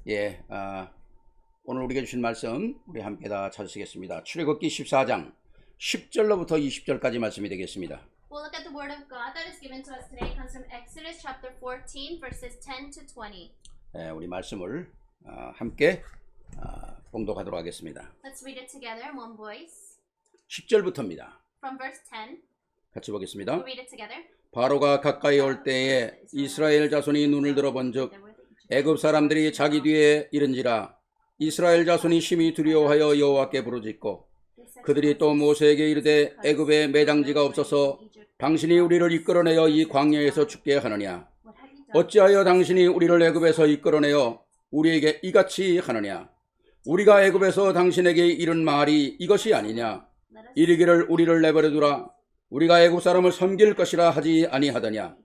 예, 오늘 우리에게 주신 말씀 우리 함께 다 찾으시겠습니다. 출애굽기 14장 10절로부터 20절까지 말씀이 되겠습니다. We'll look at the word of God that is given to us today. It comes from Exodus chapter 14, verses 10 to 20. 예, 우리 말씀을 함께 봉독하도록 하겠습니다. Let's read it together in one voice. 10절부터입니다. From verse 10, 같이 we'll 보겠습니다. read it together. 바로가 가까이 올 때에 이스라엘 자손이 눈을 들어본즉 애굽 사람들이 자기 뒤에 이른지라 이스라엘 자손이 심히 두려워하여 여호와께 부르짖고 그들이 또 모세에게 이르되 애굽에 매장지가 없어서 당신이 우리를 이끌어내어 이 광야에서 죽게 하느냐 어찌하여 당신이 우리를 애굽에서 이끌어내어 우리에게 이같이 하느냐 우리가 애굽에서 당신에게 이른 말이 이것이 아니냐 이르기를 우리를 내버려 두라 우리가 애굽 사람을 섬길 것이라 하지 아니하더냐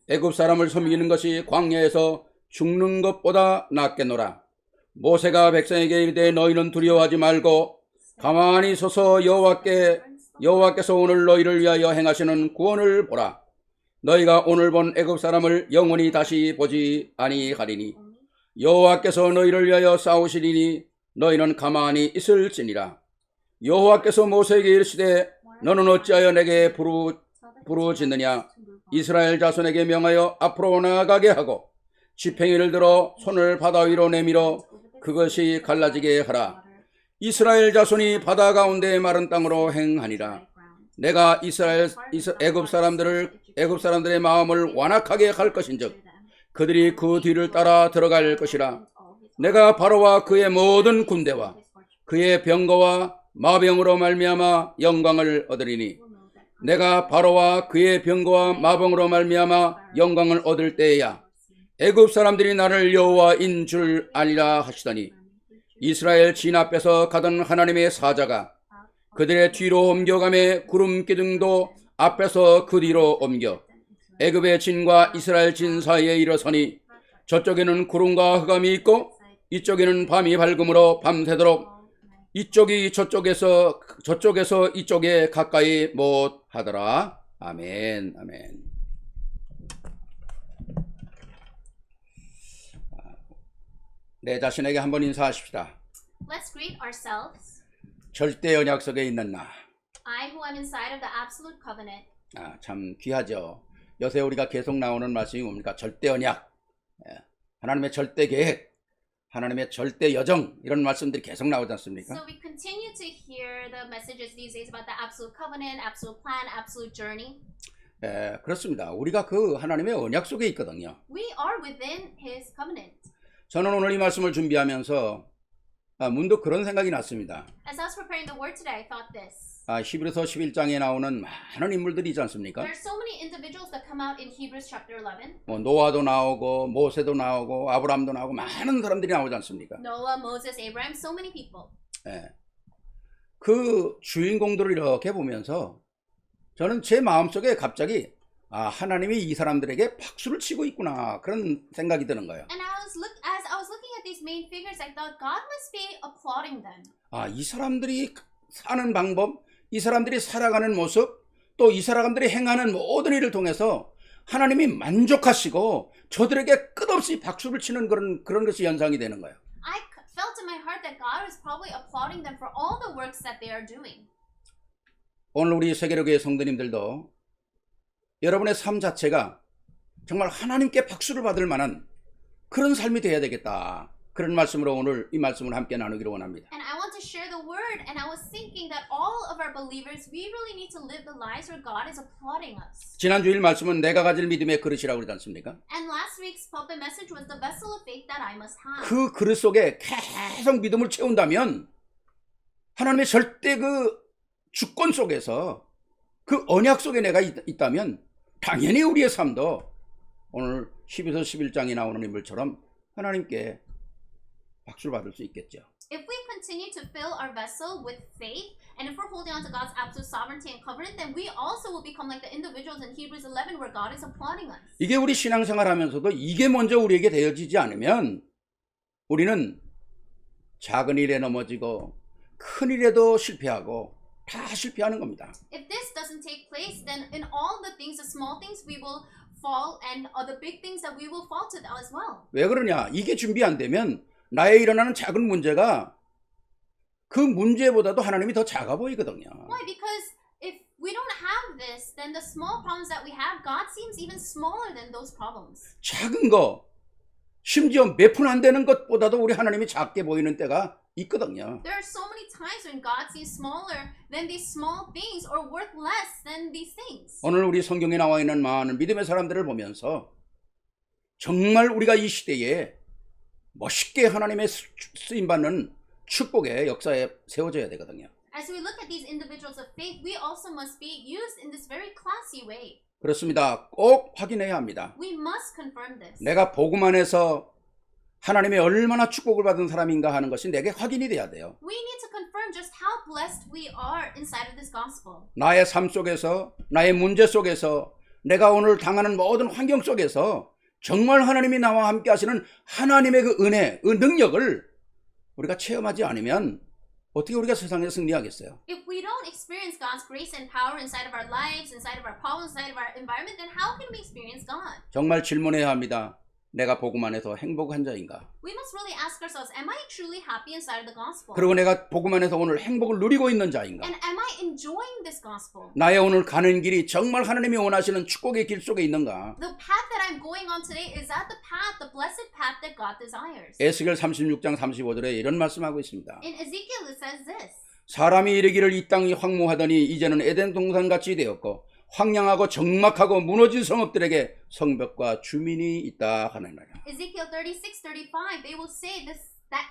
애굽 사람을 섬기는 것이 광야에서 죽는 것보다 낫겠노라. 모세가 백성에게 이르되 너희는 두려워하지 말고 가만히 서서 여호와께서 오늘 너희를 위하여 행하시는 구원을 보라. 너희가 오늘 본 애굽 사람을 영원히 다시 보지 아니하리니 여호와께서 너희를 위하여 싸우시리니 너희는 가만히 있을지니라. 여호와께서 모세에게 이르시되 너는 어찌하여 내게 부르짖느냐 이스라엘 자손에게 명하여 앞으로 나아가게 하고 지팡이를 들어 손을 바다 위로 내밀어 그것이 갈라지게 하라. 이스라엘 자손이 바다 가운데 마른 땅으로 행하니라. 내가 애굽 사람들의 마음을 완악하게 할 것인즉 그들이 그 뒤를 따라 들어갈 것이라. 내가 바로와 그의 모든 군대와 그의 병거와 마병으로 말미암아 영광을 얻으리니 내가 바로와 그의 병거와 마병으로 말미암아 영광을 얻을 때에야 애굽 사람들이 나를 여호와인 줄 알리라 하시더니 이스라엘 진 앞에서 가던 하나님의 사자가 그들의 뒤로 옮겨가매 구름 기둥도 앞에서 그 뒤로 옮겨 애굽의 진과 이스라엘 진 사이에 일어서니 저쪽에는 구름과 흑암이 있고 이쪽에는 밤이 밝음으로 밤새도록 이쪽이 저쪽에서 이쪽에 가까이 못 하더라. 아멘. 아멘. 내 자신에게 한번 인사하십시다. Let's greet ourselves. 절대 언약 속에 있는 나. I who am inside of the absolute covenant. 참 귀하죠. 요새 우리가 계속 나오는 말씀이 뭡니까? 절대 언약, 하나님의 절대 계획, 하나님의 절대 여정 이런 말씀들이 계속 나오지 않습니까? So we continue to hear the messages these days about the absolute covenant, absolute plan, absolute journey. 그렇습니다. 우리가 그 하나님의 언약 속에 있거든요. We are within His covenant. 저는 오늘 이 말씀을 준비하면서 문득 그런 생각이 났습니다. As I was preparing the word today, I thought this. 히브리서 11장에 나오는 많은 인물들이 있지 않습니까? There are so many individuals that come out in Hebrews chapter 11. 노아도 나오고 모세도 나오고 아브라함도 나오고 많은 사람들이 나오지 않습니까? Noah, Moses, Abraham, so many people. 그 주인공들을 이렇게 보면서 저는 제 마음속에 갑자기 하나님이 이 사람들에게 박수를 치고 있구나 그런 생각이 드는 거예요. And as I was looking at these main figures, I thought God must be applauding them. 이 사람들이 사는 방법, 이 사람들이 살아가는 모습, 또 이 사람들이 행하는 모든 일을 통해서 하나님이 만족하시고 저들에게 끝없이 박수를 치는 그런 것이 연상이 되는 거예요. I felt in my heart that God was probably applauding them for all the works that they are doing. 오늘 우리 세계로교회 성도님들도 여러분의 삶 자체가 정말 하나님께 박수를 받을 만한 그런 삶이 되어야 되겠다. 그런 말씀으로 오늘 이 말씀을 함께 나누기를 원합니다. And I want to share the word, and I was thinking that all of our believers, we really need to live the lives where God is applauding us. 지난 주일 말씀은 내가 가질 믿음의 그릇이라고 그러지 않습니까? And last week's pulpit message was the vessel of faith that I must have. 그 그릇 속에 계속 믿음을 채운다면 하나님의 절대 그 주권 속에서 그 언약 속에 내가 있다면 당연히 우리의 삶도 오늘 12서 11장에 나오는 인물처럼 하나님께 박수를 받을 수 있겠죠. If we continue to fill our vessel with faith, and if we're holding on to God's absolute sovereignty and covenant, then we also will become like the individuals in Hebrews 11 where God is applauding us. 이게 우리 신앙생활 하면서도 이게 먼저 우리에게 되어지지 않으면 우리는 작은 일에 넘어지고 큰 일에도 실패하고 다 실패하는 겁니다. If this doesn't take place, then in all the things, the small things, we will fall, and the big things that we will fall to as well. 왜 그러냐? 이게 준비 안 되면 나에 일어나는 작은 문제가 그 문제보다도 하나님이 더 작아 보이거든요. Why? Because if we don't have this, then the small problems that we have, God seems even smaller than those problems. 작은 거, 심지어 몇 푼 안 되는 것보다도 우리 하나님이 작게 보이는 때가 있거든요. There are so many times when God seems smaller than these small things or worth less than these things. 오늘 우리 성경에 나와 있는 많은 믿음의 사람들을 보면서 정말 우리가 이 시대에 멋있게 하나님의 쓰임받는 축복의 역사에 세워져야 되거든요. As we look at these individuals of faith, we also must be used in this very classy way. 그렇습니다. 꼭 확인해야 합니다. We must confirm this. 내가 복음 안에서 하나님의 얼마나 축복을 받은 사람인가 하는 것이 내게 확인이 돼야 돼요. We need to confirm just how blessed we are inside of this gospel. 나의 삶 속에서, 나의 문제 속에서, 내가 오늘 당하는 모든 환경 속에서 정말 하나님이 나와 함께 하시는 하나님의 그 은혜, 그 능력을 우리가 체험하지 않으면 어떻게 우리가 세상에 승리하겠어요? If we don't experience God's grace and power inside of our lives, inside of our problems, inside of our environment, then how can we experience God? 정말 질문해야 합니다. 내가 복음 안에서 행복한 자인가? We must really ask ourselves, am I truly happy inside of the gospel? 그리고 내가 복음 안에서 오늘 행복을 누리고 있는 자인가? And am I enjoying this gospel? 나의 오늘 가는 길이 정말 하나님이 원하시는 축복의 길 속에 있는가? The path that I'm going on today, is that the path, the blessed path that God desires? 에스겔 36장 35절에 이런 말씀하고 있습니다. In Ezekiel it says this. 사람이 이르기를 이 땅이 황무하더니 이제는 에덴 동산같이 되었고 황량하고 적막하고 무너진 성읍들에게 성벽과 주민이 있다 하느니라. Ezekiel 36:35, they will say that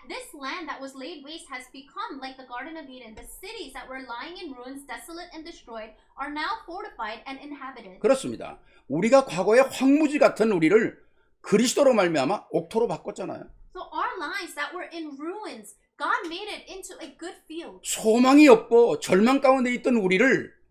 this land that was laid waste has become like the Garden of Eden. The cities that were lying in ruins, desolate and destroyed, are now fortified and inhabited. 그렇습니다. 우리가 과거에 황무지 같은 우리를 그리스도로 말미암아 옥토로 바꿨잖아요. So our lives that were in ruins, God made it into a good field. 소망이 없고 절망 가운데 있던 우리를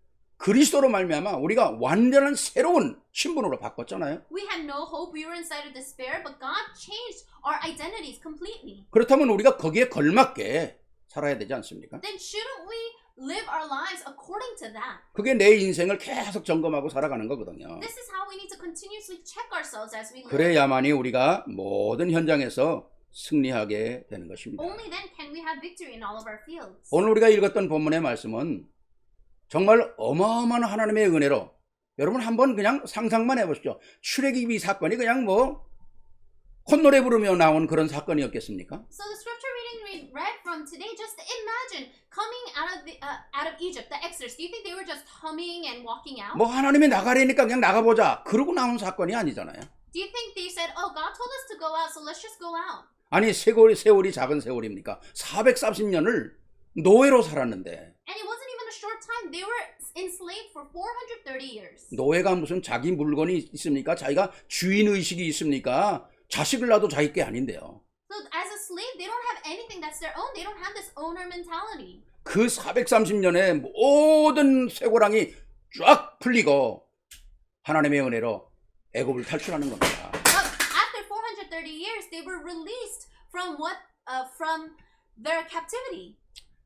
그리스도로 말미암아 우리가 완전한 새로운 신분으로 바꿨잖아요. We had no hope. We were inside of despair, but God changed our identities completely. 그렇다면 우리가 거기에 걸맞게 살아야 되지 않습니까? Then shouldn't we live our lives according to that? 그게 내 인생을 계속 점검하고 살아가는 거거든요. This is how we need to continuously check ourselves as we live. 그래야만이 우리가 모든 현장에서 승리하게 되는 것입니다. Only then can we have victory in all of our fields. 오늘 우리가 읽었던 본문의 말씀은 정말 어마어마한 하나님의 은혜로 여러분 한번 그냥 상상만 해보십시오. 출애굽이 사건이 그냥 뭐 콧노래 부르며 나온 그런 사건이었겠습니까? So the scripture reading we read from today, just imagine coming out of Egypt, the Exodus. Do you think they were just humming and walking out? 뭐 하나님이 나가라니까 그냥 나가보자 그러고 나온 사건이 아니잖아요. Do you think they said, "Oh, God told us to go out, so let's just go out"? 아니 세월이 작은 세월입니까? 430년을 노예로 살았는데 And it wasn't even a short time. They were enslaved for 430 years. 노예가 무슨 자기 물건이 있습니까? 자기가 주인의식이 있습니까? 자식을 낳아도 자기 게 아닌데요. So as a slave, they don't have anything that's their own. They don't have this owner mentality. 그 430년의 모든 쇠고랑이 쫙 풀리고 하나님의 은혜로 애굽을 탈출하는 겁니다. But after 430 years, they were released from their captivity.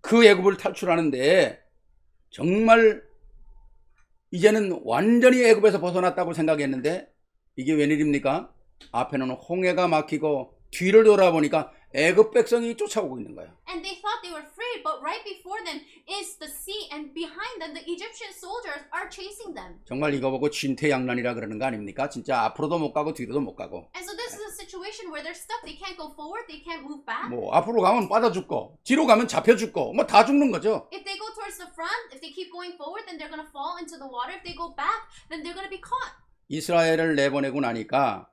그 애굽을 탈출하는데 정말 이제는 완전히 애굽에서 벗어났다고 생각했는데 이게 웬일입니까? 앞에는 홍해가 막히고 뒤를 돌아보니까 애굽 백성이 쫓아오고 있는 거예요. And they thought they were free, but right before them is the sea, and behind them the Egyptian soldiers are chasing them. 정말 이거 보고 진퇴양난이라 그러는 거 아닙니까? 진짜 앞으로도 못 가고 뒤로도 못 가고. And so this is a situation where they're stuck. They can't go forward, they can't move back. 뭐 앞으로 가면 빠져 죽고 뒤로 가면 잡혀 죽고 뭐 다 죽는 거죠. If they go towards the front, if they keep going forward, then they're going to fall into the water. If they go back, then they're going to be caught. 이스라엘을 내보내고 나니까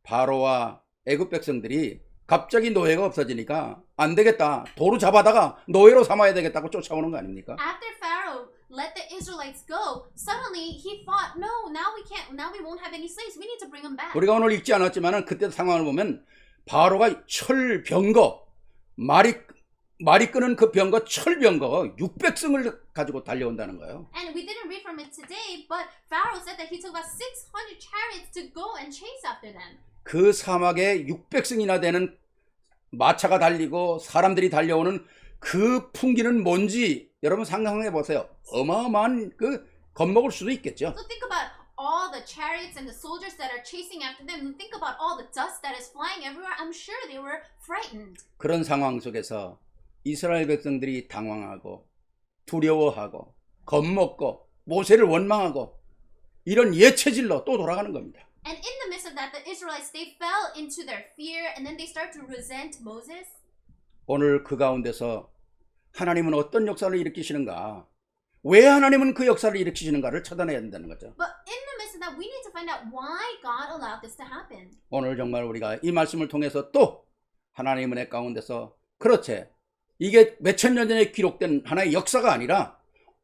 바로와 애굽 백성들이 갑자기 노예가 없어지니까 안 되겠다. 도로 잡아다가 노예로 삼아야 되겠다고 쫓아오는 거 아닙니까? After Pharaoh let the Israelites go, suddenly he thought, no, now we won't have any slaves. We need to bring them back. 우리가 오늘 읽지 않았지만 그때 상황을 보면 바로가 철 병거 말이 끄는 그 병거 철 병거 600승을 가지고 달려온다는 거예요. And we didn't read from it today, but Pharaoh said that he took about 600 chariots to go and chase after them. 그 사막에 600승이나 되는 마차가 달리고 사람들이 달려오는 그 풍기는 뭔지 여러분 상상해 보세요. 어마어마한 그 겁먹을 수도 있겠죠. So think about all the chariots and the soldiers that are chasing after them, and think about all the dust that is flying everywhere, I'm sure they were frightened. 그런 상황 속에서 이스라엘 백성들이 당황하고 두려워하고 겁먹고 모세를 원망하고 이런 예체질로 또 돌아가는 겁니다. And in the midst of that, the Israelites, they fell into their fear, and then they start to resent Moses. 오늘 그 가운데서 하나님은 어떤 역사를 일으키시는가, 왜 하나님은 그 역사를 일으키시는가를 찾아내야 된다는 거죠. But in the midst of that, we need to find out why God allowed this to happen. 오늘 정말 우리가 이 말씀을 통해서 또 하나님의 은혜 가운데서 그렇지, 이게 몇천 년 전에 기록된 하나의 역사가 아니라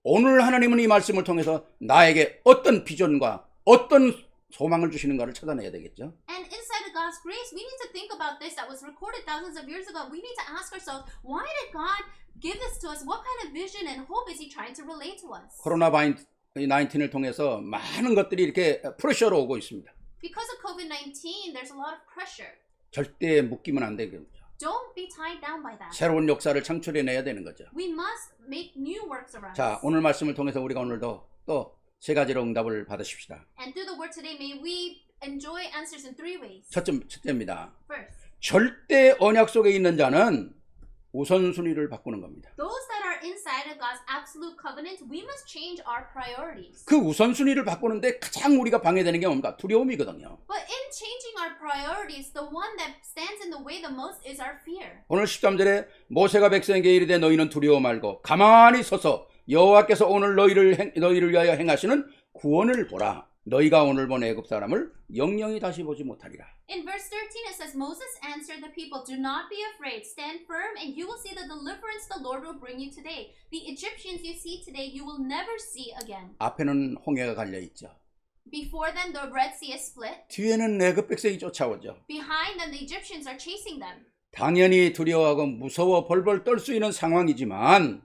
오늘 하나님은 이 말씀을 통해서 나에게 어떤 비전과 어떤 소망을 주시는가를 찾아내야 되겠죠. And inside of God's grace, we need to think about this that was recorded thousands of years ago. We need to ask ourselves, why did God give this to us? What kind of vision and hope is He trying to relate to us? 코로나 19을 통해서 많은 것들이 이렇게 프레셔로 오고 있습니다. Because of COVID-19, there's a lot of pressure. 절대 묶이면 안 되겠죠. Don't be tied down by that. 새로운 역사를 창출해내야 되는 거죠. We must make new works around 자, us. 오늘 말씀을 통해서 우리가 오늘도 또 세 가지로 응답을 받으십시다. And through the word today, may we enjoy answers in three ways. 첫째입니다. First, 절대 언약 속에 있는 자는 우선순위를 바꾸는 겁니다. those that are inside of God's absolute covenant, we must change our priorities. 그 우선순위를 바꾸는데 가장 우리가 방해되는 게 뭡니까? 두려움이거든요. But in changing our priorities, the one that stands in the way the most is our fear. 오늘 13절에 모세가 백성에게 이르되 너희는 두려워 말고 가만히 서서 여호와께서 오늘 너희를 위하여 행하시는 구원을 보라. 너희가 오늘 본 애굽 사람을 영영이 다시 보지 못하리라. In verse 13 it says, Moses answered the people, do not be afraid, stand firm and you will see the deliverance the Lord will bring you today. The Egyptians you see today you will never see again. 앞에는 홍해가 갈려 있죠. Before them the Red Sea is split. 뒤에는 애굽 백성이 쫓아오죠. Behind them the Egyptians are chasing them. 당연히 두려워하고 무서워 벌벌 떨 수 있는 상황이지만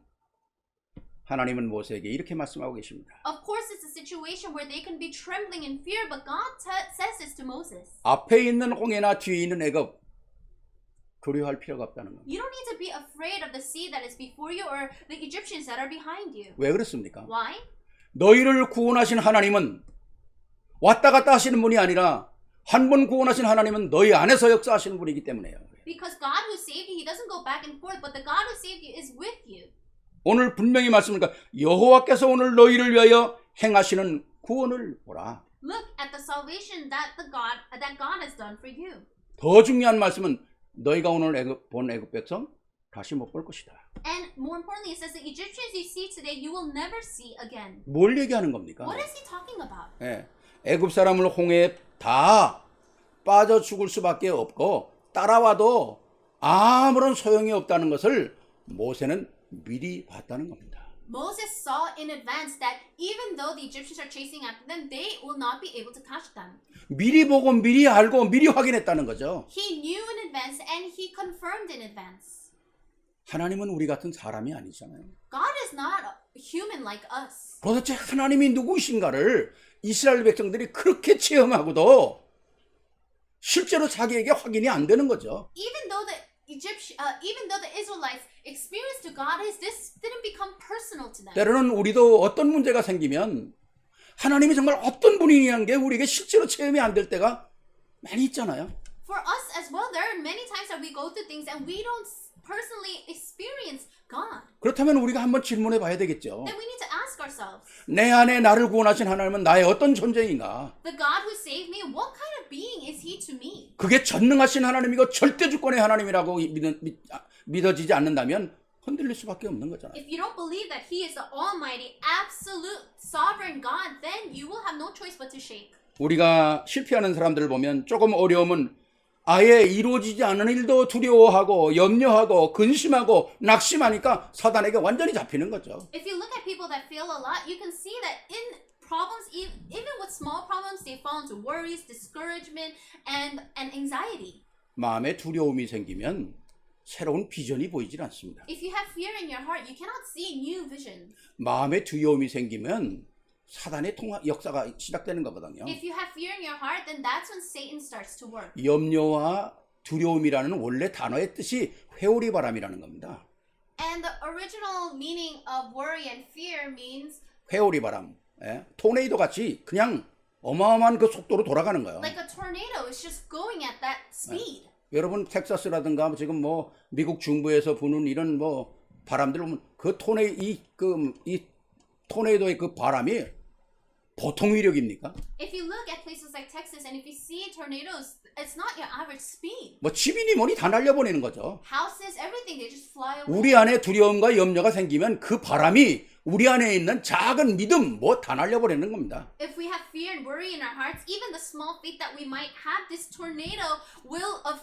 하나님은 모세에게 이렇게 말씀하고 계십니다. Of course it's a situation where they can be trembling in fear, but God says this to Moses. 앞에 있는 홍해나 뒤에 있는 애굽 두려워할 필요가 없다는 겁니다. You don't need to be afraid of the sea that is before you or the Egyptians that are behind you. 왜 그렇습니까? Why? 너희를 구원하신 하나님은 왔다 갔다 하시는 분이 아니라 한 번 구원하신 하나님은 너희 안에서 역사하시는 분이기 때문에요. Because God who saved you, He doesn't go back and forth, but the God who saved you is with you. 오늘 분명히 말씀하니까 여호와께서 오늘 너희를 위하여 행하시는 구원을 보라. Look at the salvation that God has done for you. 더 중요한 말씀은 너희가 오늘 본 애굽 백성 다시 못 볼 것이다. And more importantly, it says the Egyptians you see today, you will never see again. 뭘 얘기하는 겁니까? What is He talking about? 예, 애굽 사람을 홍해에 다 빠져 죽을 수밖에 없고 따라와도 아무런 소용이 없다는 것을 모세는 미리 봤다는 겁니다. Moses saw in advance that even though the Egyptians are chasing after them, they will not be able to catch them. 미리 보고 미리 알고 미리 확인했다는 거죠. He knew in advance and He confirmed in advance. 하나님은 우리 같은 사람이 아니잖아요. God is not human like us. 도대체 하나님이 누구이신가를 이스라엘 백성들이 그렇게 체험하고도 실제로 자기에게 확인이 안 되는 거죠. Even though the Israelites experienced to God, this didn't become personal to them. 때로는 우리도 어떤 문제가 생기면 하나님이 정말 어떤 분이냐는 게 우리에게 실제로 체험이 안 될 때가 많이 있잖아요. For us as well, there are many times that we go through things and we don't personally experience God. 그렇다면 우리가 한번 질문해 봐야 되겠죠. Then we need to ask ourselves, 내 안에 나를 구원하신 하나님은 나의 어떤 존재인가? the God who saved me, what kind of being is He to me? 그게 전능하신 하나님이고 절대 주권의 하나님이라고 믿어지지 않는다면 흔들릴 수밖에 없는 거잖아요. If you don't believe that He is the almighty, absolute, sovereign God, then you will have no choice but to shake. 우리가 실패하는 사람들을 보면 조금 어려우면 아예 이루어지지 않은 일도 두려워하고 염려하고 근심하고 낙심하니까 사단에게 완전히 잡히는 거죠. If you look at people that fail a lot, you can see that in problems, even with small problems, they fall into worries, discouragement, and anxiety. 마음에 두려움이 생기면 새로운 비전이 보이질 않습니다. If you have fear in your heart, you cannot see new vision. 마음에 두려움이 생기면 사단의 역사가 시작되는 거거든요. If you have fear in your heart, then that's when Satan starts to work. 염려와 두려움이라는 원래 단어의 뜻이 회오리 바람이라는 겁니다. And the original meaning of worry and fear means 회오리 바람, 토네이도 같이 그냥 어마어마한 그 속도로 돌아가는 거예요. Like a tornado is just going at that speed. 여러분 텍사스라든가 지금 뭐 미국 중부에서 부는 이런 뭐 바람들 보면 그 이 토네이도의 그 바람이 보통 위력입니까? If you look at places like Texas and if you see tornadoes, it's not your average speed. 뭐 집이니 뭐니 다 날려보내는 거죠. Houses, everything, they just fly away. 우리 안에 두려움과 염려가 생기면 그 바람이 우리 안에 있는 작은 믿음 뭐 다 날려버리는 겁니다. If we have fear and worry in our hearts, even the small faith that we might have, this tornado of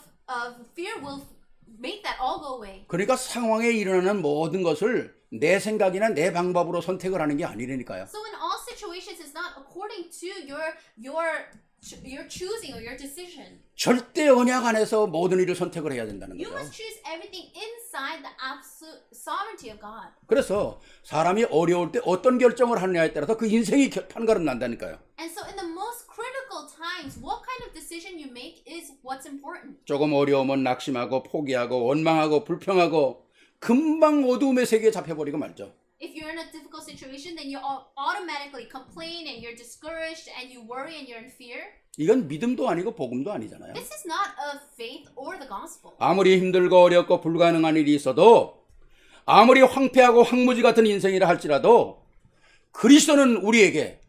fear will make that all go away. 그러니까 상황에 일어나는 모든 것을 내 생각이나 내 방법으로 선택을 하는 게 아니라니까요. So in all situations, it's not according to your choosing or your decision. 절대 언약 안에서 모든 일을 선택을 해야 된다는 You 거죠. must choose everything inside the absolute sovereignty of God. 그래서 사람이 어려울 때 어떤 결정을 하느냐에 따라서 그 인생이 판가름 난다니까요. And so in the most critical times, what kind of decision you make is what's important. 조금 어려우면 낙심하고 포기하고 원망하고 불평하고 금방 어두움의 세계에 잡혀버리고 말죠. If you're in a difficult situation, then you automatically complain and you're discouraged and you worry and you're in fear. 이건 믿음도 아니고 복음도 아니잖아요. This is not a faith or the gospel. 아무리 힘들고 어렵고 불가능한 일이 있어도 아무리 황폐하고 황무지 같은 인생이라 할지라도 그리스도는 우리에게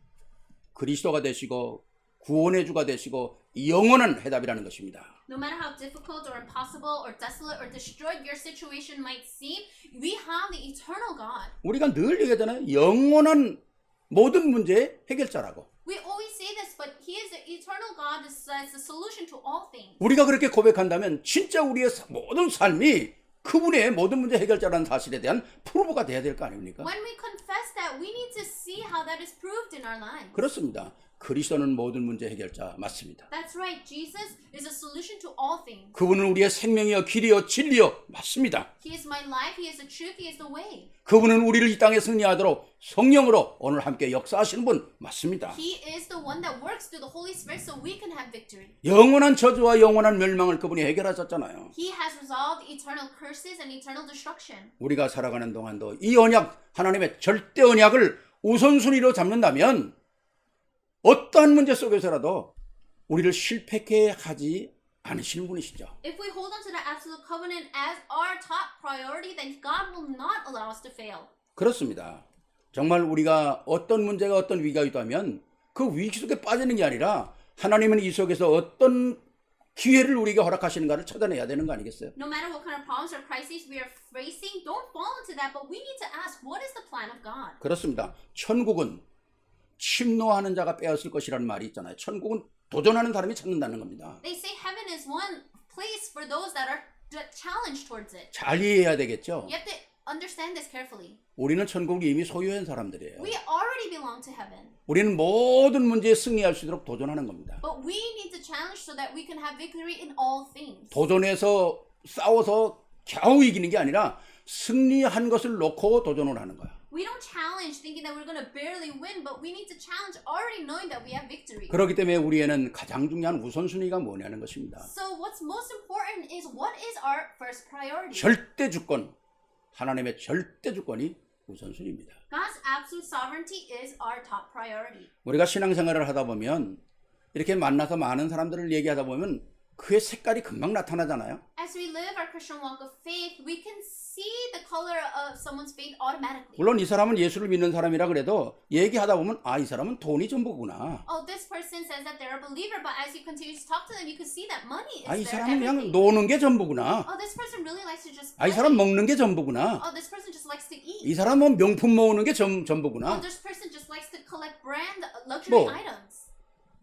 그리스도가 되시고 구원의 주가 되시고 영원한 해답이라는 것입니다. No matter how difficult or impossible or desolate or destroyed your situation might seem, we have the eternal God. 우리가 늘 얘기하잖아요. 영원한 모든 문제의 해결자라고. We always say this, but He is the eternal God is the solution to all things. 우리가 그렇게 고백한다면 진짜 우리의 모든 삶이 그분의 모든 문제 해결자라는 사실에 대한 프로브가 돼야 될 거 아닙니까? When we confess that, we need to see how that is proved in our lives. 그렇습니다. 그리스도는 모든 문제 해결자 맞습니다. That's right. Jesus is a solution to all things. 그분은 우리의 생명이여 길이여 진리여 맞습니다. He is my life. He is the truth. He is the way. 그분은 우리를 이 땅에 승리하도록 성령으로 오늘 함께 역사하시는 분 맞습니다. He is the one that works through the Holy Spirit so we can have victory. 영원한 저주와 영원한 멸망을 그분이 해결하셨잖아요. He has resolved eternal curses and eternal destruction. 우리가 살아가는 동안도 이 언약, 하나님의 절대 언약을 우선순위로 잡는다면 어떠한 문제 속에서라도 우리를 실패케 하지 않으시는 분이시죠. If we hold on to the absolute covenant as our top priority, then God will not allow us to fail. 그렇습니다. 정말 우리가 어떤 문제가 어떤 위기가 있다면 그 위기 속에 빠지는 게 아니라 하나님은 이 속에서 어떤 기회를 우리에게 허락하시는가를 찾아내야 되는 거 아니겠어요? No matter what kind of problems or crises we are facing, don't fall into that, but we need to ask, what is the plan of God? 그렇습니다. 천국은 침노하는 자가 빼앗을 것이라는 말이 있잖아요. 천국은 도전하는 사람이 찾는다는 겁니다. They say heaven is one place for those that are challenged towards it. 잘 이해해야 되겠죠. You have to understand this carefully. 우리는 천국을 이미 소유한 사람들이에요. We already belong to heaven, 우리는 모든 문제에 승리할 수 있도록 도전하는 겁니다. but we need to challenge so that we can have victory in all things. 도전해서 싸워서 겨우 이기는 게 아니라 승리한 것을 놓고 도전을 하는 거야. We don't challenge thinking that we're going to barely win, but we need to challenge already knowing that we have victory. 그렇기 때문에 우리에는 가장 중요한 우선순위가 뭐냐는 것입니다. So what's most important is what is our first priority? 절대 주권, 하나님의 절대 주권이 우선순위입니다. God's absolute sovereignty is our top priority. 우리가 신앙생활을 하다 보면 이렇게 만나서 많은 사람들을 얘기하다 보면 그의 색깔이 금방 나타나잖아요. As we live our Christian walk of faith, we can see the color of someone's faith automatically. 물론 이 사람은 예수를 믿는 사람이라 그래도 얘기하다 보면 아, 이 사람은 돈이 전부구나. Oh, this person says that they're a believer, but as you continue to talk to them, you can see that money is 아, 이 their 사람은 그냥 everything. 노는 게 전부구나. Oh, this person really likes to just 아, 이 play. 사람 먹는 게 전부구나. Oh, this person just likes to eat. 이 사람은 명품 모으는 게 Oh, 전부구나. this person just likes to collect brand luxury 뭐. items.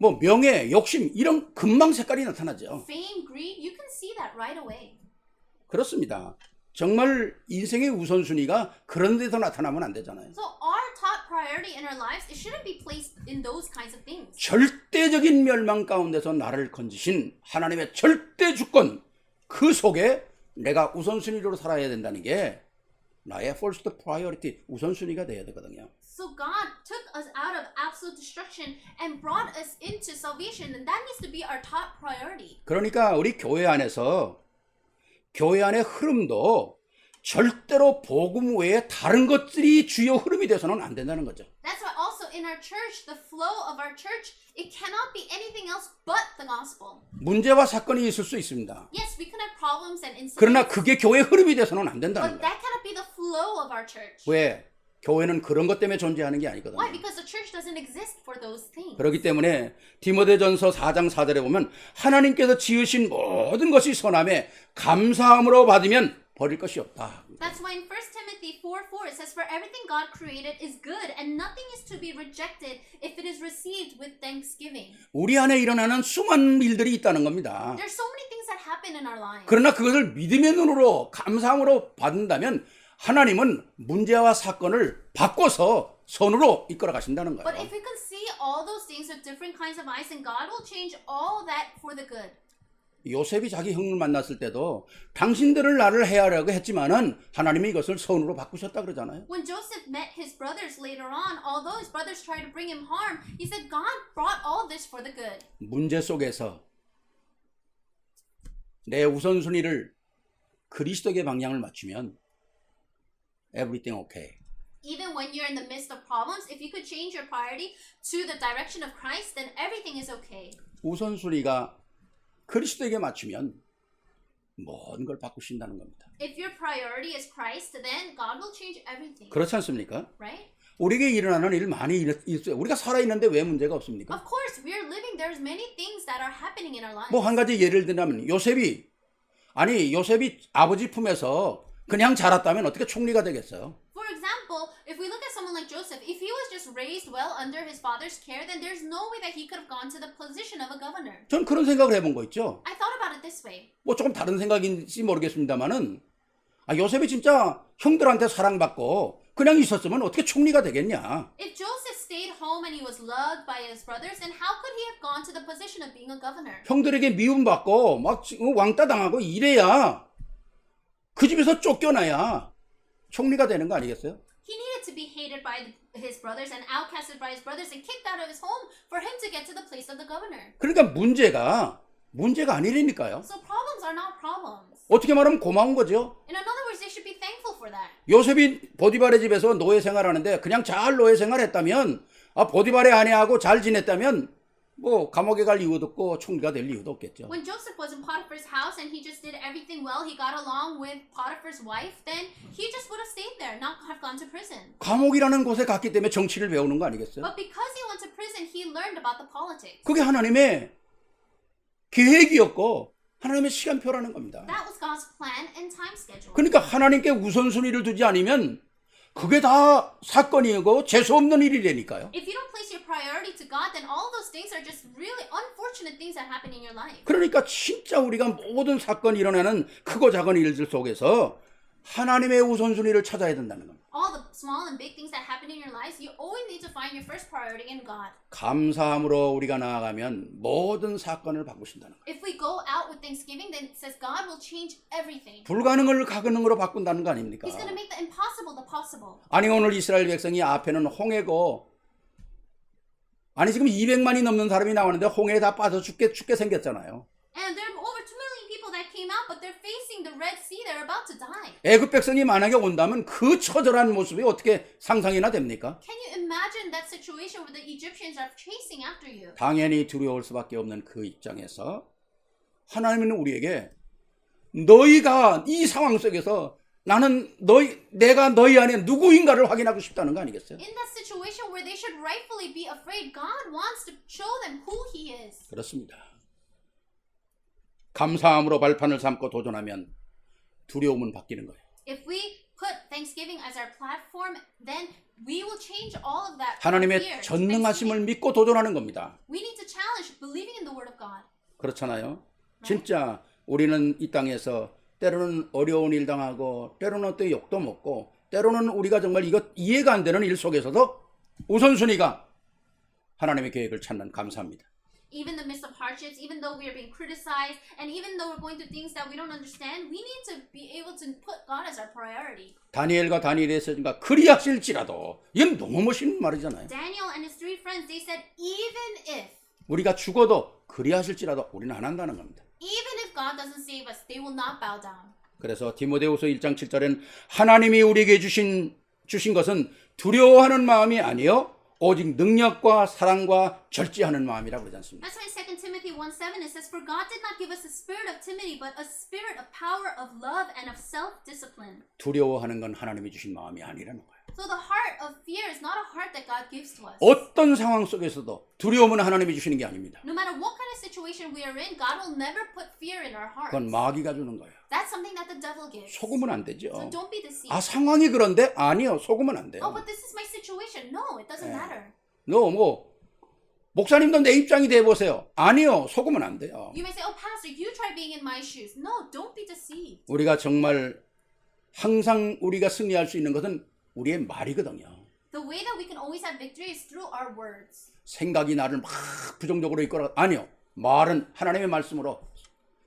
뭐 명예, 욕심 이런 금방 색깔이 나타나죠. Fame, greed, you can see that right away. 그렇습니다. 정말 인생의 우선순위가 그런 데서 나타나면 안 되잖아요. So our top priority in our lives, it shouldn't be placed in those kinds of things. 절대적인 멸망 가운데서 나를 건지신 하나님의 절대 주권, 그 속에 내가 우선순위로 살아야 된다는 게 나의 first priority, 우선순위가 돼야 되거든요. So God took us out of absolute destruction and brought us into salvation, and that needs to be our top priority. 그러니까 우리 교회 안에서 교회 안의 흐름도 절대로 복음 외에 다른 것들이 주요 흐름이 돼서는 안 된다는 거죠. That's why also in our church, the flow of our church, it cannot be anything else but the gospel. 문제와 사건이 있을 수 있습니다. Yes, we can have problems and incidents, 그러나 그게 교회의 흐름이 돼서는 안 된다는 but 거예요. that cannot be the flow of our church. 왜? 교회는 그런 것 때문에 존재하는 게 Why? 아니거든요. Because the church doesn't exist for those things. 그렇기 때문에 디모데전서 4장 4절에 보면 하나님께서 지으신 모든 것이 선함에 감사함으로 받으면 버릴 것이 없다. That's why in 1 Timothy 4:4 it says, "For everything God created is good, and nothing is to be rejected if it is received with thanksgiving." 우리 안에 일어나는 수많은 일들이 있다는 겁니다. There's so many things that happen in our lives. 그러나 그것을 믿음의 눈으로 감사함으로 받는다면 하나님은 문제와 사건을 바꿔서 선으로 이끌어 가신다는 But 거예요. if we can see all those things with different kinds of eyes, then God will change all that for the good. 요셉이 자기 형을 만났을 때도 당신들을 나를 해하려고 했지만은 하나님이 이것을 선으로 바꾸셨다 그러잖아요. When Joseph met his brothers later on, although his brothers tried to bring him harm, he said God brought all this for the good. 문제 속에서 내 우선순위를 그리스도의 방향을 맞추면 everything okay. Even when you're in the midst of problems, if you could change your priority to the direction of Christ, then everything is okay. 우선순위가 그리스도에게 맞추면 모든 걸 바꾸신다는 겁니다. If your priority is Christ, then God will change everything. 그렇지 않습니까? Right? 우리에게 일어나는 일 많이 있어요. 우리가 살아있는데 왜 문제가 없습니까? Of course, we are living. There's many things that are happening in our lives. 뭐 한 가지 예를 들면 요셉이 아버지 품에서 그냥 자랐다면 어떻게 총리가 되겠어요? For example, if we look at someone like Joseph, if he was just raised well under his father's care, then there's no way that he could have gone to the position of a governor. 전 그런 생각을 해본 거 있죠. I thought about it this way. 뭐 조금 다른 생각인지 모르겠습니다만은 요셉이 진짜 형들한테 사랑받고 그냥 있었으면 어떻게 총리가 되겠냐? If Joseph stayed home and he was loved by his brothers, then how could he have gone to the position of being a governor? 형들에게 미움받고 막 왕따 당하고 이래야 그 집에서 쫓겨나야 총리가 되는 거 아니겠어요? He needed to be hated by his brothers and outcasted by his brothers and kicked out of his home for him to get to the place of the governor. 그러니까 문제가 아니라니까요. So problems are not problems. 어떻게 말하면 고마운 거죠. In other words, they should be thankful for that. 요셉이 보디발의 집에서 노예 생활하는데 그냥 잘 노예 생활했다면 보디발의 아내하고 잘 지냈다면 뭐 감옥에 갈 이유도 없고 총리가 될 이유도 없겠죠. When Joseph was in Potiphar's house and he just did everything well, he got along with Potiphar's wife, then he just would have stayed there, not have gone to prison. 감옥이라는 곳에 갔기 때문에 정치를 배우는 거 아니겠어요? But because he went to prison, he learned about the politics. 그게 하나님의 계획이었고 하나님의 시간표라는 겁니다. That was God's plan and time schedule. 그러니까 하나님께 우선순위를 두지 않으면 그게 다 사건이고 재수없는 일이라니까요. If you don't place your priority to God, then all those things are just really unfortunate things that happen in your life. 그러니까 진짜 우리가 모든 사건이 일어나는 크고 작은 일들 속에서 하나님의 우선순위를 찾아야 된다는 겁니다. All the small and big things that happen in your lives, you always need to find your first priority in God. 감사함으로 우리가 나아가면 모든 사건을 바꾸신다는 거예요. If we go out with thanksgiving, then it says God will change everything. 불가능을 가능으로 바꾼다는 거 아닙니까? He's going to make the impossible the possible. 아니 오늘 이스라엘 백성이 앞에는 홍해고 지금 200만이 넘는 사람이 나오는데 홍해에 다 빠져 죽게 생겼잖아요. And there are over 2 million people that came out, but they're facing the Red Sea. They're about to die. 애굽 백성이 만약에 온다면 그 처절한 모습이 어떻게 상상이나 됩니까? Can you imagine that situation where the Egyptians are chasing after you? 당연히 두려울 수밖에 없는 그 입장에서 하나님은 우리에게 너희가 이 상황 속에서 내가 너희 안에 누구인가를 확인하고 싶다는 거 아니겠어요? In that situation where they should rightfully be afraid, God wants to show them who He is. 그렇습니다. 감사함으로 발판을 삼고 도전하면 두려움은 바뀌는 거예요. If we put Thanksgiving as our platform, then we will change all of that. 하나님의 fear to 전능하심을 thanksgiving. 믿고 도전하는 겁니다. We need to challenge believing in the Word of God. 그렇잖아요. 진짜 우리는 이 땅에서 때로는 어려운 일 당하고 때로는 또 욕도 먹고 때로는 우리가 정말 이해가 안 되는 일 속에서도 우선순위가 하나님의 계획을 찾는 감사합니다. Even in the midst of hardships, even though we are being criticized, and even though we're going through things that we don't understand, we need to be able to put God as our priority. 다니엘과 다니엘의 서신가 그리하실지라도 이건 너무 멋있는 말이잖아요. Daniel and his 3 friends, they said, even if 우리가 죽어도 그리하실지라도 우리는 안 한다는 겁니다. Even if God doesn't save us, they will not bow down. 그래서 디모데후서 1장 7절엔 하나님이 우리에게 주신 것은 두려워하는 마음이 아니요 오직 능력과 사랑과 절제하는 마음이라고 그러지 않습니까? That's why in 2 Timothy 1:7 it says, "For God did not give us a spirit of timidity, but a spirit of power, of love, and of self-discipline." 두려워하는 건 하나님이 주신 마음이 아니라는 거예요. So the heart of fear is not a heart that God gives to us. 어떤 상황 속에서도 두려움은 하나님이 주시는 게 아닙니다. No matter what kind of situation we are in, God will never put fear in our hearts. 그건 마귀가 주는 거예요. That's something that the devil gives. 속으면 안 되죠. So don't be deceived. 아, 상황이 그런데? 아니요, 속으면 안 돼요. Oh, but this is my situation. No, it doesn't matter. 너 뭐 목사님도 내 입장이 돼 보세요. 아니요, 속으면 안 돼요. You may say, "Oh, pastor, you try being in my shoes." No, don't be deceived. 우리가 정말 항상 우리가 승리할 수 있는 것은 우리의 말이거든요. The way that we can always have victory is through our words. 생각이 나를 막 부정적으로 이끌어 아니요. 말은 하나님의 말씀으로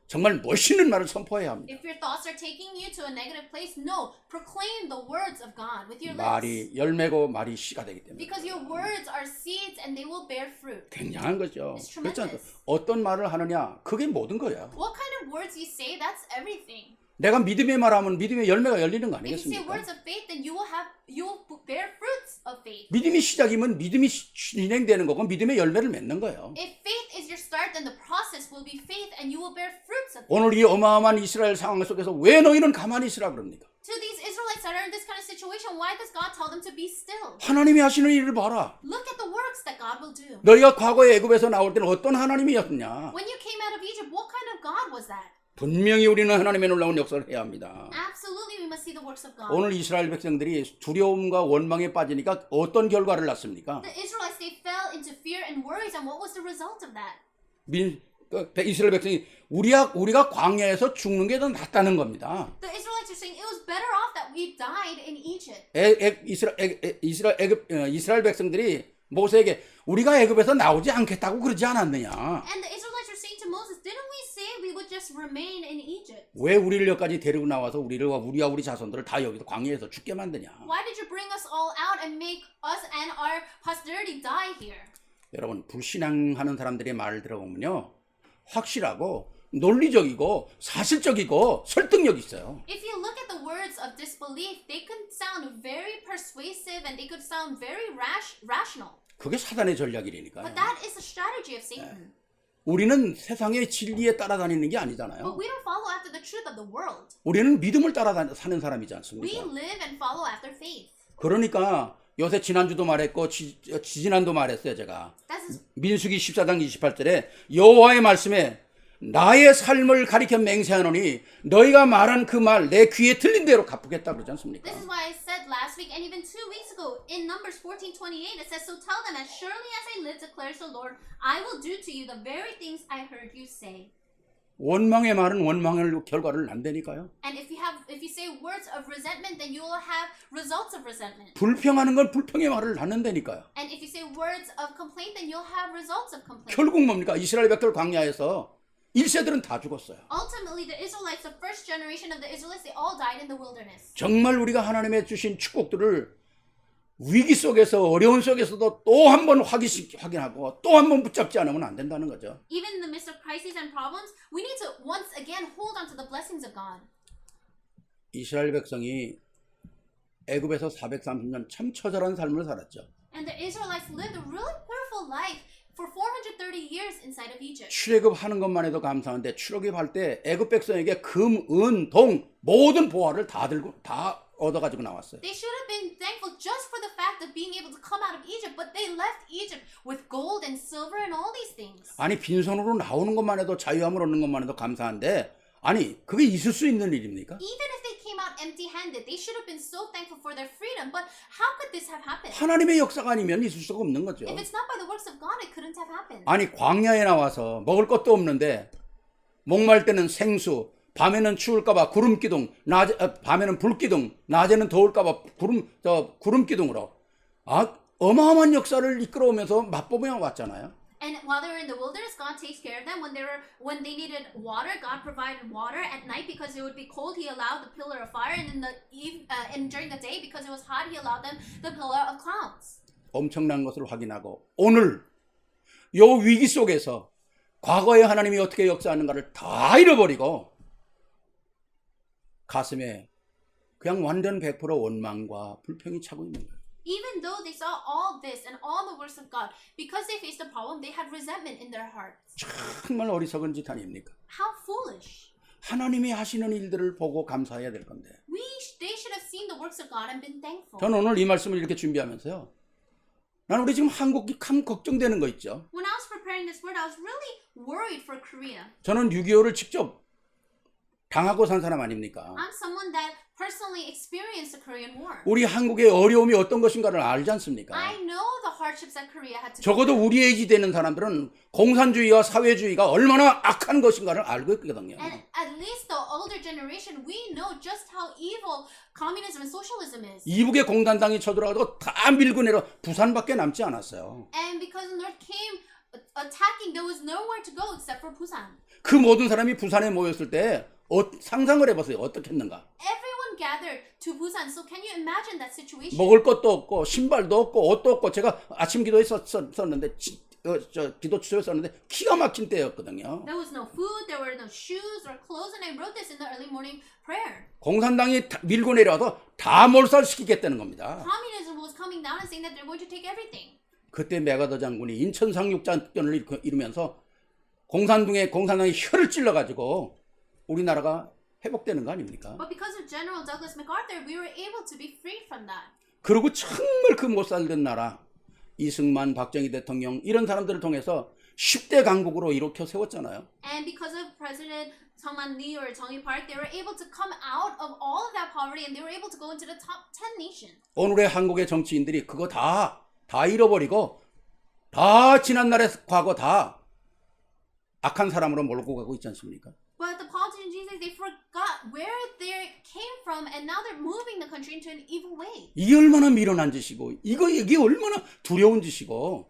정말 멋있는 말을 선포해야 합니다. If your thoughts are taking you to a negative place, no, proclaim the words of God with your lips. 말이 열매고 말이 씨가 되기 때문에 Because your words are seeds and they will bear fruit. 굉장한 거죠. It's 그렇지 않습니까? tremendous. 어떤 말을 하느냐 그게 모든 거야. What kind of words you say, that's everything. 내가 믿음의 말하면 믿음의 열매가 열리는 거 If you say 아니겠습니까? words of faith, then you will bear fruits of faith. 믿음이 시작이면 믿음이 진행되는 거고 믿음의 열매를 맺는 거예요. If faith is your start, then the process will be faith and you will bear fruits of faith. 오늘 이 어마어마한 이스라엘 상황 속에서 왜 너희는 가만히 있으라 그럽니까? To these Israelites that are in this kind of situation, why does God tell them to be still? 하나님이 하시는 일을 봐라. Look at the works that God will do. 너희가 과거에 애굽에서 나올 때는 어떤 하나님이었느냐? When you came out of Egypt, what kind of God was that? 분명히 우리는 하나님의 놀라운 역사를 해야 합니다. Absolutely, we must see the works of God. 오늘 이스라엘 백성들이 두려움과 원망에 빠지니까 어떤 결과를 낳습니까? The Israelites, they fell into fear and worries, and what was the result of that? 이스라엘 백성이 우리가 광야에서 죽는 게 더 낫다는 겁니다. The Israelites are saying it was better off that we died in Egypt. 이스라엘 백성들이 모세에게 우리가 애굽에서 나오지 않겠다고 그러지 않았느냐? And the Israelites are saying to Moses, didn't we say we would just remain in Egypt? 왜 우리를 여기까지 데리고 나와서 우리와 우리 자손들을 다 여기서 광야에서 죽게 만드냐? Why did you bring us all out and make us and our posterity die here? 여러분 불신앙하는 사람들의 말을 들어보면요 확실하고 논리적이고 사실적이고 설득력 있어요. If you look at the words of disbelief, they could sound very persuasive and they could sound very rational. 그게 사단의 전략이라니까요. But that is the strategy of Satan. 우리는 세상의 진리에 따라다니는 게 But 아니잖아요. we don't follow after the truth of the world. 우리는 믿음을 따라 사는 사람이지 We 않습니까? live and follow after faith. 그러니까 요새 지난주도 말했고 지지난도 말했어요 제가. That's 민수기 14장 28절에 여호와의 말씀에 나의 삶을 가리켜 맹세하노니 너희가 말한 그 말 내 귀에 들린 대로 갚겠다 그러지 않습니까? This is why I said last week and even 2 weeks ago in Numbers 14:28 it says, "So tell them, as surely as I live, declares the Lord, I will do to you the very things I heard you say." 원망의 말은 원망의 결과를 난다니까요. And if you say words of resentment, then you will have results of resentment. 불평하는 건 불평의 말을 낳는다니까요. And if you say words of complaint, then you'll have results of complaint. 결국 뭡니까? 이스라엘 백들 광야에서 1세들은 다 죽었어요. Ultimately, the Israelites, the first generation of the Israelites, they all died in the wilderness. 정말 우리가 하나님의 주신 축복들을 위기 속에서 어려운 속에서도 또 한 번 확인하고 또 한 번 붙잡지 않으면 안 된다는 거죠. Even in the midst of crises and problems, we need to once again hold on to the blessings of God. 이스라엘 백성이 애굽에서 430년 참 처절한 삶을 살았죠. And the Israelites lived a really pitiful life for 430 years inside of Egypt. 출애굽하는 것만 해도 감사한데 출애굽할 때 애굽 백성에게 금, 은, 동 모든 보화를 다 얻어가지고 나왔어요. They should have been thankful just for the fact of being able to come out of Egypt, but they left Egypt with gold and silver and all these things. 아니 빈손으로 나오는 것만 해도 자유함을 얻는 것만 해도 감사한데 아니 그게 있을 수 있는 일입니까? Even if they came out empty-handed, they should have been so thankful for their freedom. But how could this have happened? 하나님의 역사가 아니면 있을 수가 없는 거죠. If it's not by the works of God, it couldn't have happened. 아니 광야에 나와서 먹을 것도 없는데 목말 때는 생수, 밤에는 추울까봐 구름 기둥, 밤에는 불 기둥, 낮에는 더울까봐 구름 기둥으로 어마어마한 역사를 이끌어오면서 맛보며 왔잖아요. And while they were in the wilderness, God takes care of them. When they needed water, God provided water. At night, because it would be cold, He allowed the pillar of fire. And and during the day, because it was hot, He allowed them the pillar of clouds. 엄청난 것을 확인하고 오늘 요 위기 속에서 과거에 하나님이 어떻게 역사하는가를 다 잃어버리고 가슴에 그냥 완전 100% 원망과 불평이 차고 있는 거예요. Even though they saw all this and all the works of God, because they faced a problem, they had resentment in their hearts. 정말 어리석은 짓 아닙니까? How foolish. 하나님이 하시는 일들을 보고 감사해야 될 건데. They should have seen the works of God and been thankful. 저는 오늘 이 말씀을 이렇게 준비하면서요. 나는 우리 지금 한국이 참 걱정되는 거 있죠. When I was preparing this word, I was really worried for Korea. 저는 6.25를 직접 당하고 산 사람 아닙니까? I'm someone that personally experienced the Korean War. 우리 한국의 어려움이 어떤 것인가를 알지 않습니까? I know the hardships that Korea had to go 적어도 through. 우리 에이지 되는 사람들은 공산주의와 사회주의가 얼마나 악한 것인가를 알고 있거든요. And at least the older generation, we know just how evil communism and socialism is. 이북의 공산당이 쳐들어가도 다 밀고 내려 부산밖에 남지 않았어요. And because the North came attacking, there was nowhere to go except for Busan. 그 모든 사람이 부산에 모였을 때 상상을 해보세요. 어떻게 했는가? Everyone gathered to Busan. So can you imagine that situation? 먹을 것도 없고 신발도 없고 옷도 없고 제가 아침 기도했었는데 기도 취소했었는데 기가 막힌 때였거든요. There was no food, there were no shoes or clothes, and I wrote this in the early morning prayer. 공산당이 밀고 내려와서 다 몰살시키겠다는 겁니다. Communism was coming down and saying that they're going to take everything. 그때 메가더 장군이 인천 상륙작전을 이루면서 공산당이 혀를 찔러가지고 우리나라가 회복되는 거 아닙니까? But because of General Douglas MacArthur, we were able to be freed from that. 그리고 정말 그 못 살던 나라 이승만, 박정희 대통령 이런 사람들을 통해서 10대 강국으로 일으켜 세웠잖아요. And because of President Sangman Lee or Jeong Park, they were able to come out of all of that poverty and they were able to go into the top 10 nations. 오늘의 한국의 정치인들이 그거 다 잃어버리고 다 지난날의 과거 다 악한 사람으로 몰고 가고 있지 않습니까? But the politicians, they forgot where they came from and now they're moving the country into an evil way. 이게 얼마나 미련한 짓이고 이게 얼마나 두려운 짓이고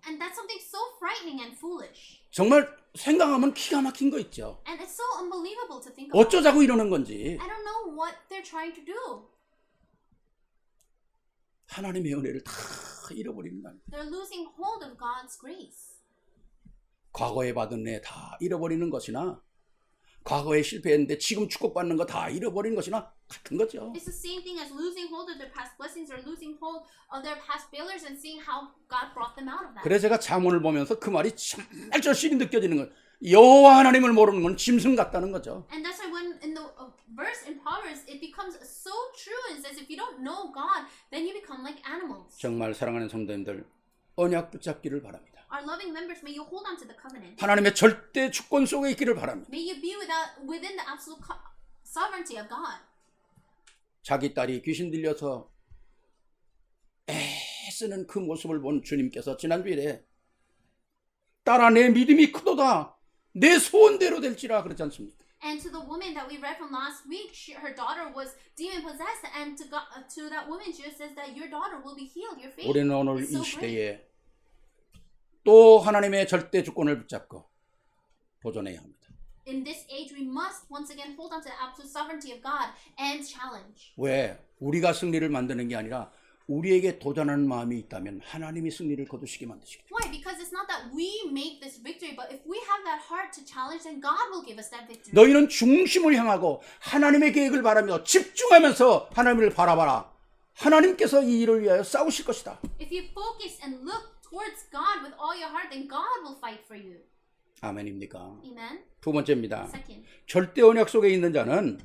And that's something so frightening and foolish. 정말 생각하면 기가 막힌 거 있죠. And it's so unbelievable to think about. 어쩌자고 이러는 건지. I don't know what they're trying to do. 하나님의 은혜를 다 잃어버리는 날. They're losing hold of God's grace. 과거에 받은 애 다 잃어버리는 것이나 과거에 실패했는데 지금 축복받는 거 다 잃어버리는 것이나 같은 거죠. It's the same thing as losing hold of their past blessings or losing hold of their past failures and seeing how God brought them out of that. 그래서 제가 잠언을 보면서 그 말이 정말 절실히 느껴지는 거예요. 여호와 하나님을 모르는 건 짐승 같다는 거죠. And that's why when in the verse in Proverbs, it becomes so true and says if you don't know God, then you become like animals. 정말 사랑하는 성도님들 언약 붙잡기를 바랍니다. Our loving members, may you hold on to the covenant. 하나님의 절대 주권 속에 있기를 바랍니다. May you be within the absolute sovereignty of God. 자기 딸이 귀신 들려서 애쓰는 그 모습을 본 주님께서 지난주에 딸아 내 믿음이 크도다 내 소원대로 될지라 그러지 않습니까? And to the woman that we read from last week, her daughter was demon possessed, and to that woman, Jesus says that your daughter will be healed. Your faith 우리는 오늘 is 이 so great. 시대에 또 하나님의 절대 주권을 붙잡고 도전해야 합니다. In this age, we must once again hold on to the absolute sovereignty of God and challenge. 왜? 우리가 승리를 만드는 게 아니라 우리에게 도전하는 마음이 있다면 하나님이 승리를 거두시게 만드시겠다. Why? Because it's not that we make this victory, but if we have that heart to challenge, then God will give us that victory. 너희는 중심을 향하고 하나님의 계획을 바라며 집중하면서 하나님을 바라봐라. 하나님께서 이 일을 위하여 싸우실 것이다. If you focus and look towards God with all your heart, then God will fight for you. 아멘입니까? Amen. 두 번째입니다. Second, 절대 언약 속에 있는 자는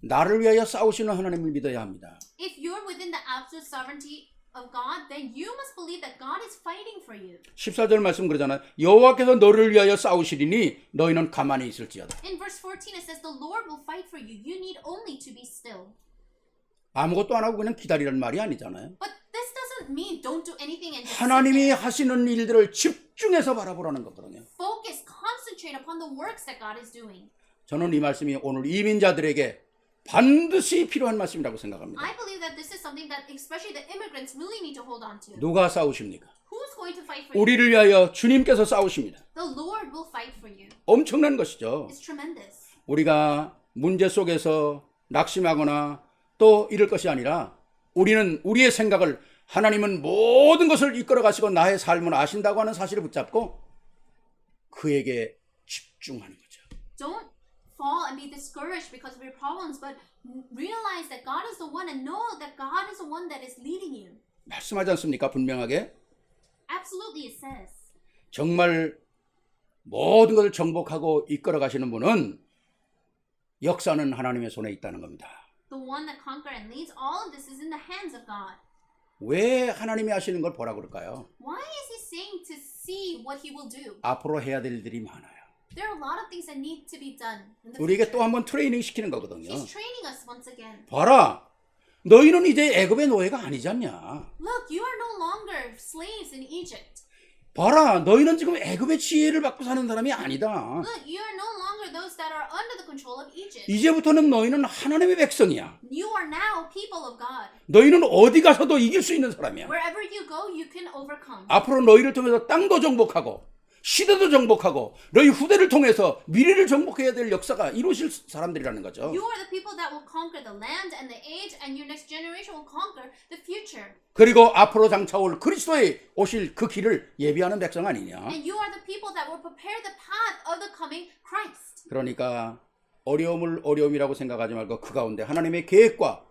나를 위하여 싸우시는 하나님을 믿어야 합니다. if you're within the absolute sovereignty of God, then you must believe that God is fighting for you. 14절 말씀 그러잖아요. 여호와께서 너를 위하여 싸우시리니 너희는 가만히 있을지어다. In verse 14, it says, the Lord will fight for you. You need only to be still. 아무것도 안 하고 그냥 기다리라는 말이 아니잖아요. But this doesn't mean don't do anything and just sit 하나님이 there. 하시는 일들을 집중해서 바라보라는 거거든요. Focus, concentrate upon the works that God is doing. 저는 이 말씀이 오늘 이민자들에게 반드시 필요한 말씀이라고 생각합니다. I believe that this is something that especially the immigrants really need to hold on to. 누가 싸우십니까? Who's going to fight for you? 우리를 위하여 주님께서 싸우십니다. The Lord will fight for you. 엄청난 것이죠. It's tremendous. 우리가 문제 속에서 낙심하거나 또 이럴 것이 아니라 우리는 우리의 생각을 하나님은 모든 것을 이끌어 가시고 나의 삶을 아신다고 하는 사실을 붙잡고 그에게 집중하는 거죠. Don't fall and be discouraged because of your problems, but realize that God is the one and know that God is the one that is leading you. 말씀하지 않습니까? 분명하게. Absolutely, it says. 정말 모든 것을 정복하고 이끌어 가시는 분은 역사는 하나님의 손에 있다는 겁니다. The one that conquers and leads all of this is in the hands of God. 왜 하나님이 하시는 걸 보라 그럴까요? Why is he saying to see what he will do? 앞으로 해야 될 일들이 많아요. There are a lot of things that need to be done in the 우리에게 future. 또 한번 트레이닝 시키는 거거든요. He's training us once again. 봐라. 너희는 이제 애굽의 노예가 아니지 않냐. Look, you are no longer slaves in Egypt. 봐라. 너희는 지금 애굽의 지혜를 받고 사는 사람이 아니다. Look, you are no longer those that are under the control of Egypt. 이제부터는 너희는 하나님의 백성이야. You are now people of God. 너희는 어디 가서도 이길 수 있는 사람이야. Wherever you go, you can overcome. 앞으로 너희를 통해서 땅도 정복하고 시대도 정복하고 너희 후대를 통해서 미래를 정복해야 될 역사가 이루어질 사람들이라는 거죠. You are the people that will conquer the land and the age, and your next generation will conquer the future. 그리고 앞으로 장차올 그리스도의 오실 그 길을 예비하는 백성 아니냐. And you are the people that will prepare the path of the coming Christ. 그러니까 어려움을 어려움이라고 생각하지 말고 그 가운데 하나님의 계획과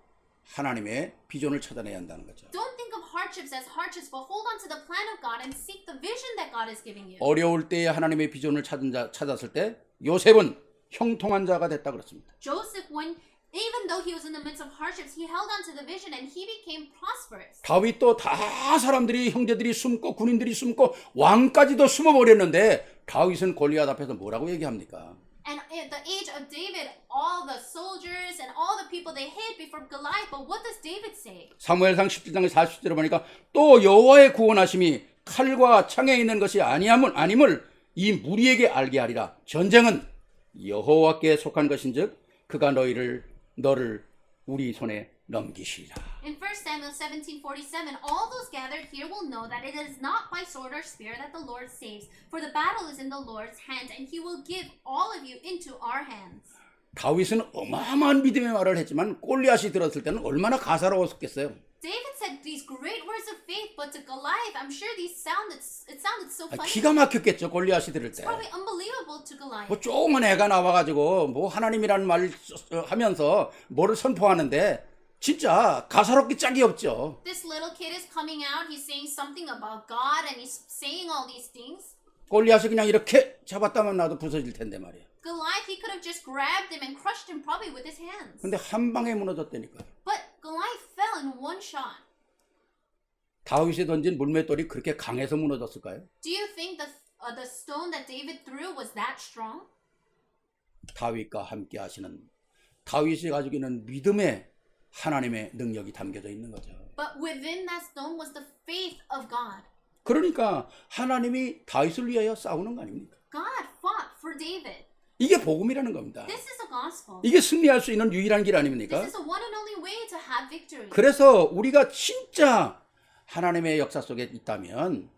하나님의 비전을 찾아내야 한다는 거죠. Don't think of hardships as hardships, but hold on to the plan of God and seek the vision that God is giving you. 어려울 때에 하나님의 비전을 찾았을 때 요셉은 형통한 자가 됐다 그랬습니다. Joseph, even though he was in the midst of hardships, he held on to the vision and he became prosperous. 다윗도 다 사람들이 형제들이 숨고 군인들이 숨고 왕까지도 숨어버렸는데 다윗은 골리앗 앞에서 뭐라고 얘기합니까? And at the age of David, all the soldiers and all the people they hid before Goliath. But what does David say? 사무엘상 17장 40절에 보니까 또 여호와의 구원하심이 칼과 창에 있는 것이 아님을 이 무리에게 알게 하리라. 전쟁은 여호와께 속한 것인즉 그가 너를 우리 손에 넘기시리라. In 1 Samuel 17:47, all those gathered here will know that it is not by sword or spear that the Lord saves, for the battle is in the Lord's hand, and he will give all of you into our hands. 다윗은 어마어마한 믿음의 말을 했지만 골리앗이 들었을 때는 얼마나 가사로웠겠어요. David said these great words of faith, but to Goliath, I'm sure it sounded so funny. 기가 막혔겠죠. 골리앗이 들을 때. It's probably unbelievable to Goliath. 뭐 조그만 애가 나와가지고 뭐 하나님이라는 말을 하면서 뭐를 선포하는데 진짜 가사롭기 짝이 없죠. This little kid is coming out, he's saying something about God, and he's saying all these things. 골리앗이 그냥 이렇게 잡았다면 나도 부서질 텐데 말이에요. Goliath, he could have just grabbed him and crushed him probably with his hands. 근데 한 방에 무너졌다니까. But Goliath fell in one shot. 다윗이 던진 물맷돌이 그렇게 강해서 무너졌을까요? Do you think the stone that David threw was that strong? 다윗과 함께 하시는 다윗이 가지고 있는 믿음의 하나님의 능력이 담겨져 있는 거죠. But within that stone was the faith of God. 그러니까 하나님이 다윗을 위하여 싸우는 거 아닙니까? God fought for David. 이게 복음이라는 겁니다. This is the gospel. 이게 승리할 수 있는 유일한 길 This 아닙니까? is the one and only way to have victory. 그래서 우리가 진짜 하나님의 역사 속에 있다면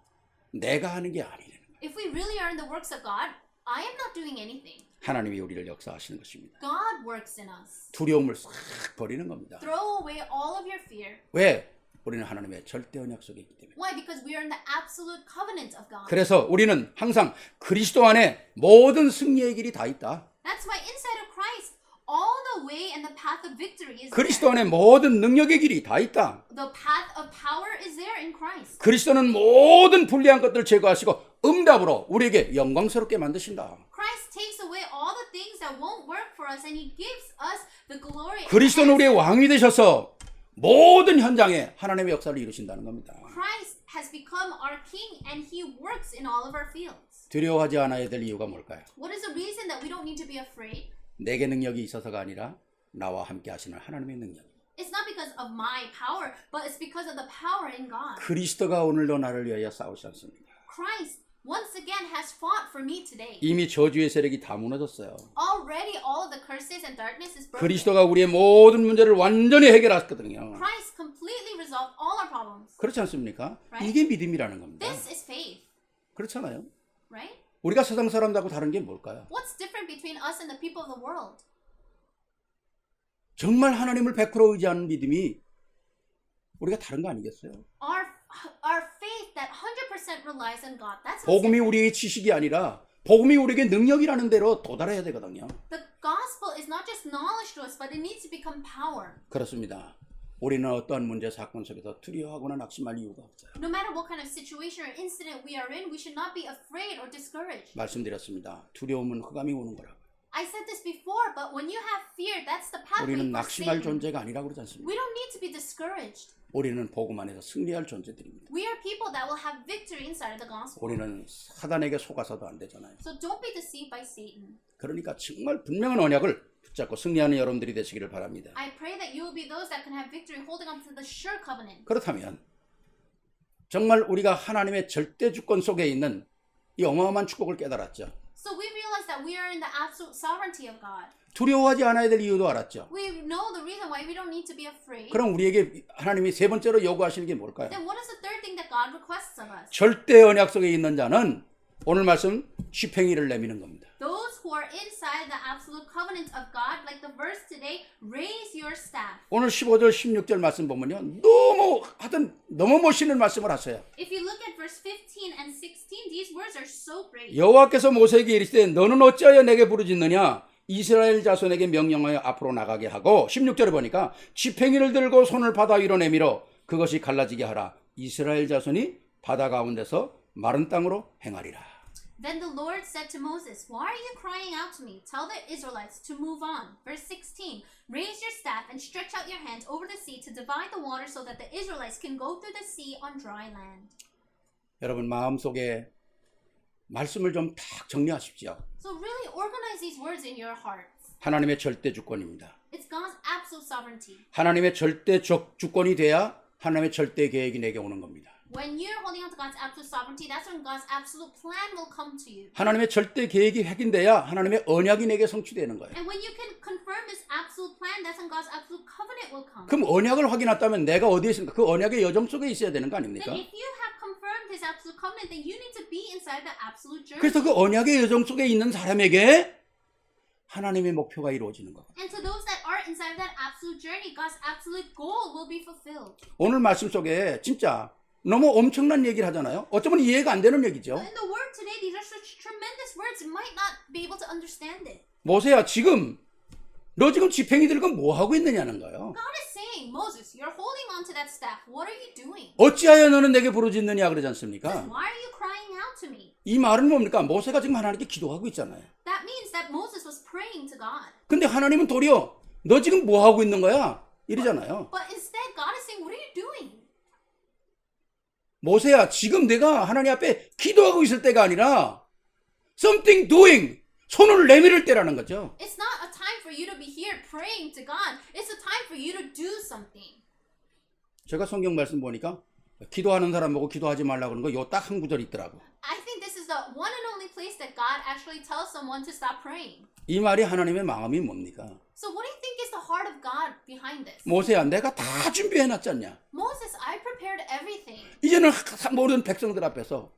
내가 하는 게 아니라는 거예요. If we really are in the works of God, I am not doing anything. 하나님이 우리를 역사하시는 것입니다. God works in us. 두려움을 싹 버리는 겁니다. Throw away all of your fear. 왜? 우리는 하나님의 절대 언약 속에 있기 때문에. Why? Because we are in the absolute covenant of God. 그래서 우리는 항상 그리스도 안에 모든 승리의 길이 다 있다. That's why inside of Christ, all the way and the path of victory is 그리스도 there. 안에 모든 능력의 길이 다 있다. The path of power is there in Christ. 그리스도는 모든 불리한 것들을 제거하시고 응답으로 우리에게 영광스럽게 만드신다. Christ takes away all the things that won't work for us and he gives us the glory. 그리스도는 우리의 왕이 되셔서 모든 현장에 하나님의 역사를 이루신다는 겁니다. Christ has become our king and he works in all of our fields. 두려워하지 않아야 될 이유가 뭘까요? What is the reason that we don't need to be afraid? 내게 능력이 있어서가 아니라 나와 함께 하시는 하나님의 능력. It's not because of my power, but it's because of the power in God. 그리스도가 오늘도 나를 위하여 싸우지 않습니다. Christ once again has fought for me today. 이미 저주의 세력이 다 무너졌어요. Already all of the curses and darkness is broken. 그리스도가 우리의 모든 문제를 완전히 해결했거든요. Christ completely resolved all our problems. 그렇지 않습니까? Right. 이게 믿음이라는 겁니다. This is faith, 그렇잖아요. right? 우리가 세상 사람들하고 다른 게 뭘까요? What's different between us and the people of the world? 정말 하나님을 100% 의지하는 믿음이 우리가 다른 거 아니겠어요? Our faith that 100% relies on God. That's what's 복음이 different. 우리의 지식이 아니라 복음이 우리에게 능력이라는 대로 도달해야 되거든요. The gospel is not just knowledge to us, but it needs to become power. 그렇습니다. 우리는 어떠한 문제 사건 속에서 두려워하거나 낙심할 이유가 없어요. No matter what kind of situation or incident we are in, we should not be afraid or discouraged. 말씀드렸습니다. 두려움은 흑암이 오는 거라고. I said this before, but when you have fear, that's the pathway 우리는 for 낙심할 Satan. 존재가 아니라고 그러지 않습니까? We don't need to be discouraged. 우리는 복음 안에서 승리할 존재들입니다. We are people that will have victory inside of the gospel. 우리는 사단에게 속아서도 안 되잖아요. So don't be deceived by Satan. 그러니까 정말 분명한 언약을 붙잡고 승리하는 여러분들이 되시기를 바랍니다. I pray that you will be those that can have victory holding on to the sure covenant. 그렇다면 정말 우리가 하나님의 절대 주권 속에 있는 이 어마어마한 축복을 깨달았죠. So we realize that we are in the absolute sovereignty of God. 두려워하지 않아야 될 이유도 알았죠. We know the reason why we don't need to be afraid. 그럼 우리에게 하나님이 세 번째로 요구하시는 게 뭘까요? Then what is the third thing that God requests of us? 절대 언약 속에 있는 자는 오늘 말씀 쥐팽이를 내미는 겁니다. Those who are inside the absolute covenant of God, like the verse today, raise your staff. 오늘 15절 16절 말씀 보면요. 너무 멋있는 말씀을 하세요. If you look at verse 15 and 16, these words are so great. 여호와께서 모세에게 이르시되 너는 어찌하여 내게 부르짖느냐 이스라엘 자손에게 명령하여 앞으로 나가게 하고 16절에 보니까 지팽이를 들고 손을 바다 위로 내밀어 그것이 갈라지게 하라. 이스라엘 자손이 바다 가운데서 마른 땅으로 행하리라. Then the Lord said to Moses, "Why are you crying out to me? Tell the Israelites to move on." Verse 16, "Raise your staff and stretch out your hand over the sea to divide the water so that the Israelites can go through the sea on dry land." 여러분 마음속에 말씀을 좀 딱 정리하십시오. So really organize these words in your hearts. 하나님의 절대 주권입니다. It's God's absolute sovereignty. 하나님의 절대 주권이 돼야 하나님의 절대 계획이 내게 오는 겁니다. When you're holding on to God's absolute sovereignty, that's when God's absolute plan will come to you. 하나님의 절대 계획이 확인돼야 하나님의 언약이 내게 성취되는 거예요. And when you can confirm this absolute plan, that's when God's absolute covenant will come. 그럼 언약을 확인했다면 내가 어디에 있습니까? 그 언약의 여정 속에 있어야 되는 거 Then 아닙니까? if you have confirmed His absolute covenant, then you need to be inside the absolute journey. 그래서 그 언약의 여정 속에 있는 사람에게 하나님의 목표가 이루어지는 거예요. And to those that are inside that absolute journey, God's absolute goal will be fulfilled. 오늘 말씀 속에 진짜 너무 엄청난 얘기를 하잖아요. 어쩌면 이해가 안 되는 얘기죠. In the word today, these are such tremendous words, you might not be able to understand it. 모세야 너 지금 지팽이 들고 뭐 하고 있느냐는 거예요. God is saying, Moses, you're holding on to that staff. What are you doing? 어찌하여 너는 내게 부르짖느냐 그러지 He 않습니까? says, why are you crying out to me? 이 말은 뭡니까? 모세가 지금 하나님께 기도하고 있잖아요. That means that Moses was praying to God. 근데 하나님은 도리어 너 지금 뭐 하고 있는 거야? 이러잖아요. But instead, God is saying, what are you doing? 모세야 지금 내가 하나님 앞에 기도하고 있을 때가 아니라 something doing 손을 내밀을 때라는 거죠. It's not a time for you to be here praying to God. It's a time for you to do something. 제가 성경 말씀 보니까 기도하는 사람 보고 기도하지 말라고 그러는 거 요 딱 한 구절 있더라고. I think this is the one and only place that God actually tells someone to stop praying. 이 말이 하나님의 마음이 뭡니까? So what do you think is the heart of God behind this? 모세야 내가 다 준비해 놨지 않냐? Moses, I prepared everything. 이제는 모든 백성들 앞에서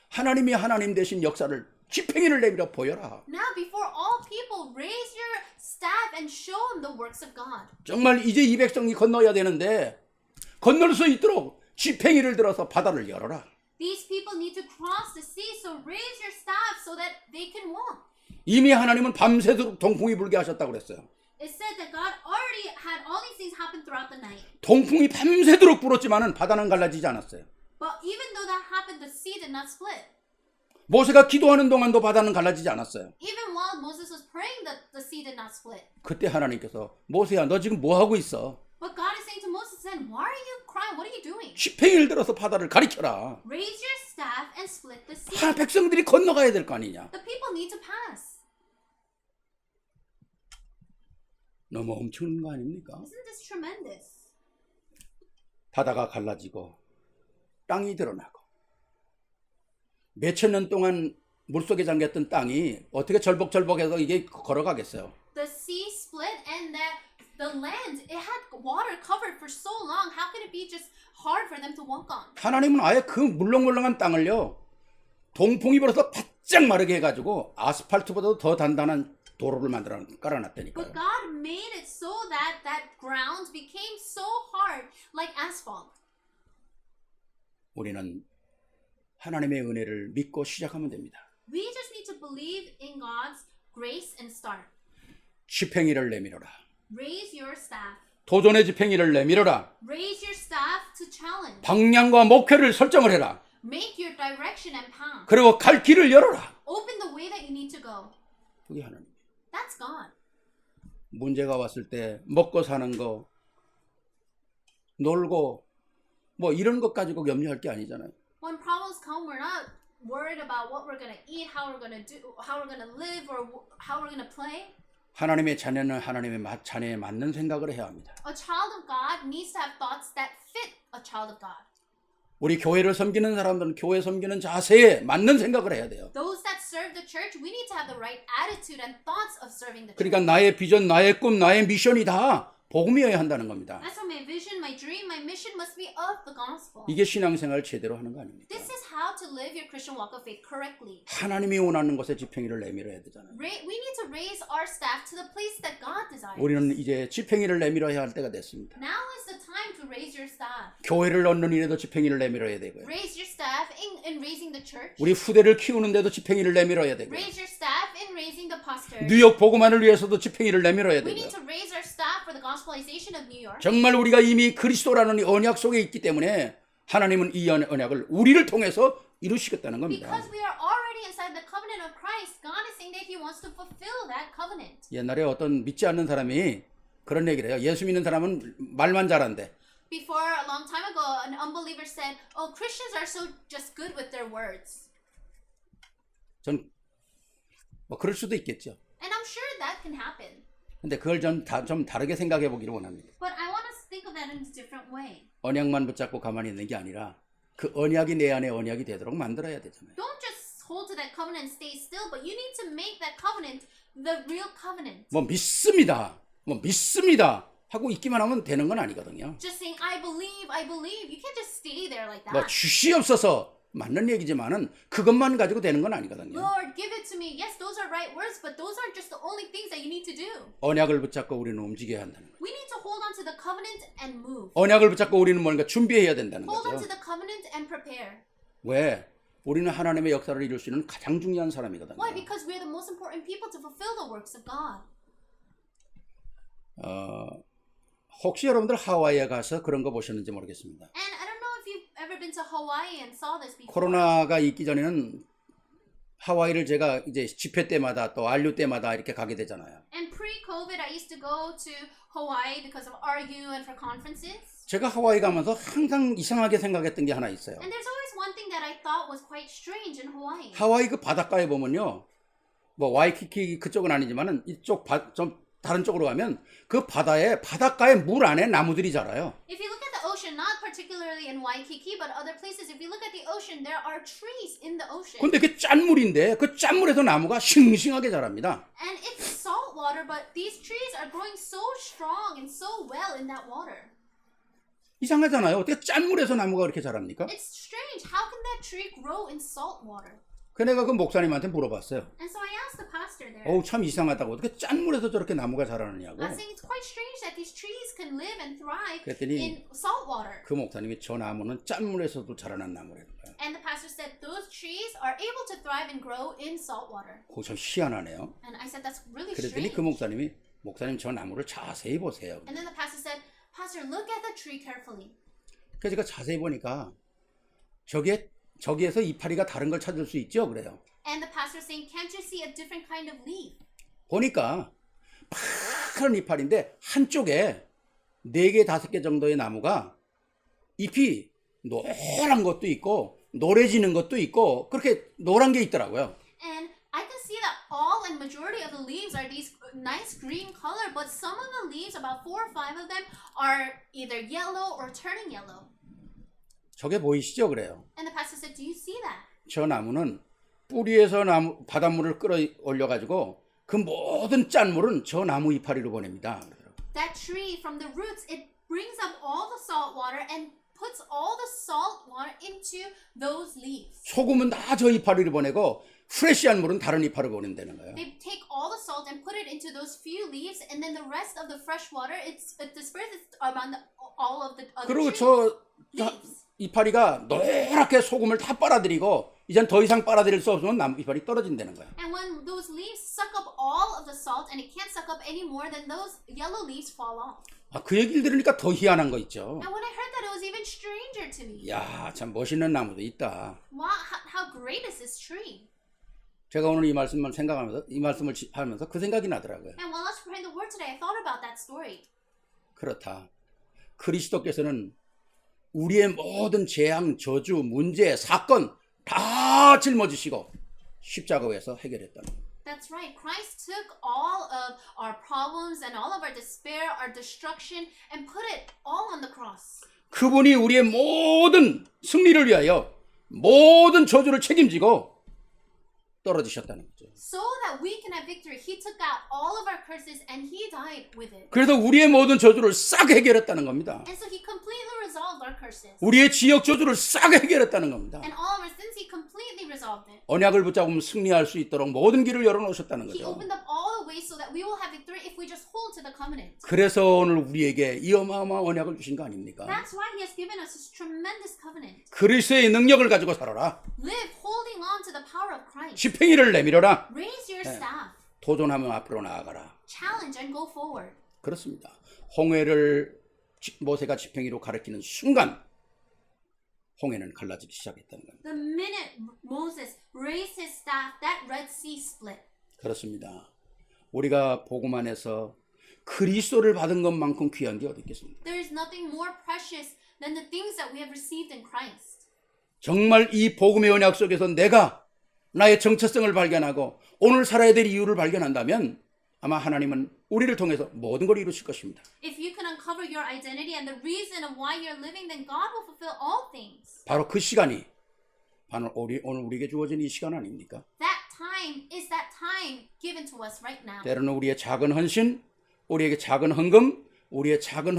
하나님이 하나님 되신 역사를 지팽이를 내밀어 보여라. Now before all people, raise your staff and show them the works of God. 정말 이제 이 백성이 건너야 되는데 건널 수 있도록 지팽이를 들어서 바다를 열어라. These people need to cross the sea, so raise your staff so that they can walk. 이미 하나님은 밤새도록 동풍이 불게 하셨다고 그랬어요. It said that God already had all these things happen throughout the night. 동풍이 밤새도록 불었지만은 바다는 갈라지지 않았어요. But even though that happened, the sea did not split. 모세가 기도하는 동안도 바다는 갈라지지 않았어요. Even while Moses was praying, the sea did not split. 그때 하나님께서 모세야 너 지금 뭐 하고 있어? But God is saying to Moses, then, why are you crying? What are you doing? 지팽이를 들어서 바다를 가리켜라. Raise your staff and split the sea. 백성들이 건너가야 될 거 아니냐. The people need to pass. 너무 엄청난 거 아닙니까? Isn't this tremendous? 바다가 갈라지고 땅이 드러나고 몇천 년 동안 물속에 잠겼던 땅이 어떻게 절복절복해서 이게 걸어가겠어요? The sea split and the land, it had water covered for so long. How could it be just hard for them to walk on? 하나님은 아예 그 물렁물렁한 땅을요 동풍이 불어서 바짝 마르게 해가지고 아스팔트보다도 더 단단한 도로를 깔아놨다니까요. But God made it so that that ground became so hard like asphalt. 우리는 하나님의 은혜를 믿고 시작하면 됩니다. We just need to believe in God's grace and start. 지팽이를 내밀어라. Raise your staff. 도전의 지팽이를 내밀어라. Raise your staff to challenge. 방향과 목표를 설정을 해라. Make your direction and path. 그리고 갈 길을 열어라. Open the way that you need to go. 그게 하나님. That's God. 문제가 왔을 때 먹고 사는 거, 놀고 뭐 이런 것 가지고 염려할 게 아니잖아요. When problems come, we're not worried about what we're going to eat, how we're going to do, how we're going to live, or how we're going to play. 하나님의 자녀는 하나님의 자녀에 맞는 생각을 해야 합니다. A child of God needs to have thoughts that fit a child of God. 우리 교회를 섬기는 사람들은 교회 섬기는 자세에 맞는 생각을 해야 돼요. Those that serve the church, we need to have the right attitude and thoughts of serving the church. 그러니까 나의 비전, 나의 꿈, 나의 미션이 다 복음이어야 한다는 겁니다. That's why my vision, my dream, my mission must be of the gospel. 이게 신앙생활 제대로 하는 거 아닙니까? This is how to live your Christian walk of faith correctly. 하나님이 원하는 것에 지팽이를 내밀어야 되잖아요. We need to raise our staff to the place that God desires. 우리는 이제 지팽이를 내밀어야 할 때가 됐습니다. Now is the time to raise your staff. 교회를 얻는 일에도 지팽이를 내밀어야 되고요. Raise your staff in raising the church. 우리 후대를 키우는데도 지팽이를 내밀어야 되고요. Raise your staff in raising the pastor. 뉴욕 복음화를 위해서도 지팽이를 내밀어야 We 되고요. need to raise our staff for the gospelization of New York. 정말 우리가 이미 그리스도라는 이 언약 속에 있기 때문에 하나님은 이 언약을 우리를 통해서 이루시겠다는 겁니다. Because we are already inside the covenant of Christ, God is saying that He wants to fulfill that covenant. 옛날에 어떤 믿지 않는 사람이 그런 얘기를 해요. 예수 믿는 사람은 말만 잘한대. Before a long time ago, an unbeliever said, "Oh, Christians are so just good with their words." 전 뭐 그럴 수도 있겠죠. And I'm sure that can happen. 근데 그걸 좀 다르게 생각해 보기를 원합니다. But I want us to think of that in a different way. 언약만 붙잡고 가만히 있는 게 아니라 그 언약이 내 안에 언약이 되도록 만들어야 되잖아요. Don't just hold to that covenant and stay still, but you need to make that covenant the real covenant. 뭐 믿습니다 하고 있기만 하면 되는 건 아니거든요. Just saying, I believe. You can't just stay there like 뭐 that. 주시옵소서 맞는 얘기지만은 그것만 가지고 되는 건 아니거든요. Lord, give it to me. Yes, those are right words, but those aren't just the only things that you need to do. 언약을 붙잡고 우리는 움직여야 한다는 거예요. We need to hold on to the covenant and move. 언약을 붙잡고 우리는 뭔가 준비해야 된다는 Hold on 거죠. to the covenant and prepare. 왜? 우리는 하나님의 역사를 이룰 수 있는 가장 중요한 사람이거든요. Why? Because we're the most important people to fulfill the works of God. 혹시 여러분들 하와이에 가서 그런 거 보셨는지 모르겠습니다. And I don't know if you've ever been to Hawaii and saw this before. 코로나가 있기 전에는 하와이를 제가 이제 집회 때마다 또 안류 때마다 이렇게 가게 되잖아요. And pre-COVID, I used to go to Hawaii because of RU and for conferences. 제가 하와이 가면서 항상 이상하게 생각했던 게 하나 있어요. And there's always one thing that I thought was quite strange in Hawaii. 하와이 그 바닷가에 보면요, 뭐 와이키키 그쪽은 아니지만은 이쪽 좀 다른 쪽으로 가면 그 바닷가에 물 안에 나무들이 자라요. If you look at the ocean, not particularly in Waikiki, but other places, if you look at the ocean, there are trees in the ocean. 근데 그 짠물인데 그 짠물에서 나무가 싱싱하게 자랍니다. And it's salt water, but these trees are growing so strong and so well in that water. 이상하잖아요. 어떻게 짠물에서 나무가 그렇게 자랍니까? It's strange. How can that tree grow in salt water? 그 내가 그 목사님한테 물어봤어요. And so I asked the pastor there. 어우 참 이상하다고 어떻게 짠물에서 저렇게 나무가 자라느냐고. I was saying it's quite strange that these trees can live and thrive 그랬더니 in salt water. 그 목사님이 저 나무는 짠물에서도 자라는 나무라는 거예요. And the pastor said those trees are able to thrive and grow in salt water. 그거 참 희한하네요. And I said that's really 그랬더니 strange. 그 목사님 저 나무를 자세히 보세요. And then the pastor said, Pastor, look at the tree carefully. 그래서 제가 자세히 보니까 저기에서 이파리가 다른 걸 찾을 수 있죠? 그래요. And the pastor saying, can't you see a different kind of leaf? 보니까 파란 이파리인데 한쪽에 4개, 5개 정도의 나무가 잎이 노란 것도 있고 노래지는 것도 있고 그렇게 노란 게 있더라고요. And I can see that all and majority of the leaves are these nice green color, but some of the leaves, about 4 or 5 of them, are either yellow or turning yellow. 저게 보이시죠? 그래요. And the pastor said, do you see that? 저 나무는 뿌리에서 바닷물을 끌어올려가지고 그 모든 짠물은 저 나무 이파리로 보냅니다. That tree, from the roots, it brings up all the salt water and puts all the salt water into those leaves. 소금은 다 저 이파리로 보내고 프레시한 물은 다른 이파리로 보낸다는 거예요. They take all the salt and put it into those few leaves, and then the rest of the fresh water, it disperses around all of the other 그리고 trees. 저 leaves. 이파리가 노랗게 소금을 다 빨아들이고 이젠 더 이상 빨아들일 수 없으면 나무 이빨이 떨어진다는 거야. And when those leaves suck up all of the salt and it can't suck up any more, then those yellow leaves fall off. 그 얘기를 들으니까 더 희한한 거 있죠. And when I heard that, it was even stranger to me. 야, 참 멋있는 나무도 있다. Wow, how great is this tree? 제가 오늘 이 말씀을 생각하면서 이 말씀을 하면서 그 생각이 나더라고요. And while I was praying the word today, I thought about that story. 그렇다. 그리스도께서는 우리의 모든 재앙, 저주, 문제, 사건 다 짊어지시고 십자가에서 해결했다는 거예요. That's right. Christ took all of our problems and all of our despair, our destruction, and put it all on the cross. 그분이 우리의 모든 승리를 위하여 모든 저주를 책임지고 떨어지셨다는 거죠. So that we can have victory, He took out all of our curses and He died with it. 그래서 우리의 모든 저주를 싹 해결했다는 겁니다. And so He completely resolved our curses. 우리의 지역 저주를 싹 해결했다는 겁니다. And all of our sins, He completely resolved it. 언약을 붙잡으면 승리할 수 있도록 모든 길을 열어놓으셨다는 He 거죠. opened up all the ways so that we will have victory if we just hold to the covenant. 그래서 오늘 우리에게 이 어마어마한 언약을 주신 거 아닙니까? That's why He has given us this tremendous covenant. 그리스도의 능력을 가지고 살아라. Live holding on to the power of Christ. 지팽이를 내밀어라. Raise your staff. 도전하며 앞으로 나아가라. Challenge and go forward. 그렇습니다. 홍해를 모세가 지팽이로 가리키는 순간 홍해는 갈라지기 시작했다는 겁니다. The minute Moses raised his staff, that Red Sea split. 그렇습니다. 우리가 복음 안에서 그리스도를 받은 것만큼 귀한 게 어디 있겠습니까? There is nothing more precious than the things that we have received in Christ. 정말 이 복음의 언약 속에서 내가 나의 정체성을 발견하고 오늘 살아야 될 이유를 발견한다면 아마 하나님은 우리를 통해서 모든 걸 이루실 것입니다. If you can uncover your identity and the reason of why you're living, then God will fulfill all things. 바로 그 시간이 바로 오늘 우리에게 주어진 이 시간 아닙니까? That time is that time given to us right now. 때로는 우리의 작은 헌신, 우리에게 작은 헌금, 우리의 작은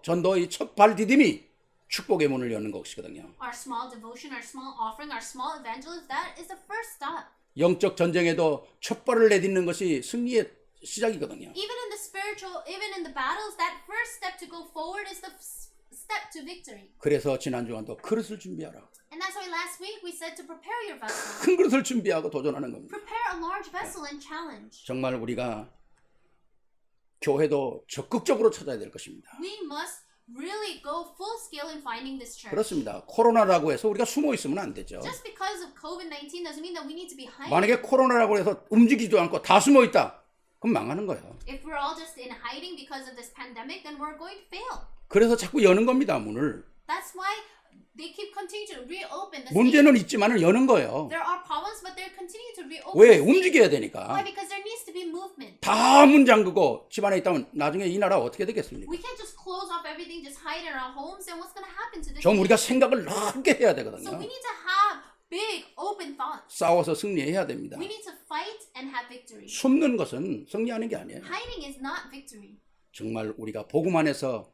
전도의 첫 발 디딤이 축복의 문을 여는 것이거든요. Our small devotion, our small offering, our small evangelism, that is the first step. 영적 전쟁에도 첫 발을 내딛는 것이 승리의 시작이거든요. Even in the spiritual, even in the battles, that first step to go forward is the step to victory. 그래서 지난 주간도 그릇을 준비하라. And that's why last week we said to prepare your vessel. 큰 그릇을 준비하고 도전하는 겁니다. Prepare a large vessel and challenge. 정말 우리가 교회도 적극적으로 찾아야 될 것입니다. We must really go full scale in finding this church. 그렇습니다. 코로나라고 해서 우리가 숨어 있으면 안 되죠. Just because of COVID-19 doesn't mean that we need to be hiding. 만약에 코로나라고 해서 움직이지도 않고 다 숨어 있다. 그럼 망하는 거예요. If we're all just in hiding because of this pandemic, then we're going to fail. 그래서 자꾸 여는 겁니다, 문을. That's why they keep continuing to reopen the 문제는 있지만은 여는 거예요. There are problems, but they're continuing to reopen. 왜? the state. 움직여야 Why? 되니까. Because there needs to be movement. 다 문 잠그고 집안에 있다면 나중에 이 나라 어떻게 되겠습니까? We can't just close off everything, just hide in our homes, and what's going to happen to this? 좀 우리가 nation? 생각을 넓게 해야 So 되거든요. we need to have big, open thoughts. 싸워서 승리해야 됩니다. We need to fight and have victory. 숨는 것은 승리하는 게 아니에요. Hiding is not victory. 정말 우리가 복음 안에서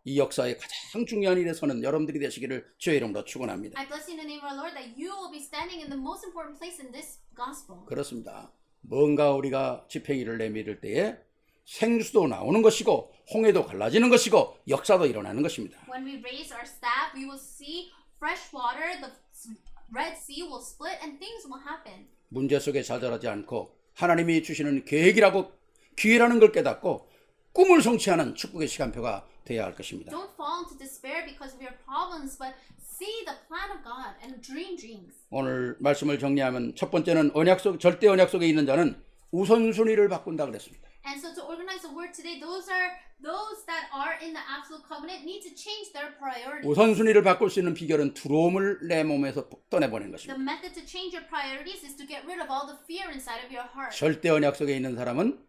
이 역사의 가장 중요한 일에 서는 여러분들이 되시기를 주의 이름으로 축원합니다. I bless you in the name of our Lord that you will be standing in the most important place in this gospel. 그렇습니다. 뭔가 우리가 지팽이를 내밀을 때에 생수도 나오는 것이고 홍해도 갈라지는 것이고 역사도 일어나는 것입니다. When we raise our staff, we will see fresh water, the Red Sea will split, and things will happen. 문제 속에 좌절하지 않고 하나님이 주시는 계획이라고 기회라는 걸 깨닫고 꿈을 성취하는 축복의 시간표가 되어야 할 것입니다. Don't fall into despair because of your problems, but see the plan of God and dream dreams. 오늘 말씀을 정리하면 첫 번째는 절대 언약 속에 있는 자는 우선순위를 바꾼다 그랬습니다. And so to organize the word today, those that are in the absolute covenant need to change their priorities. 우선순위를 바꿀 수 있는 비결은 두려움을 내 몸에서 떠내보내는 The 것입니다. method to change your priorities is to get rid of all the fear inside of your heart. 절대 언약 속에 있는 사람은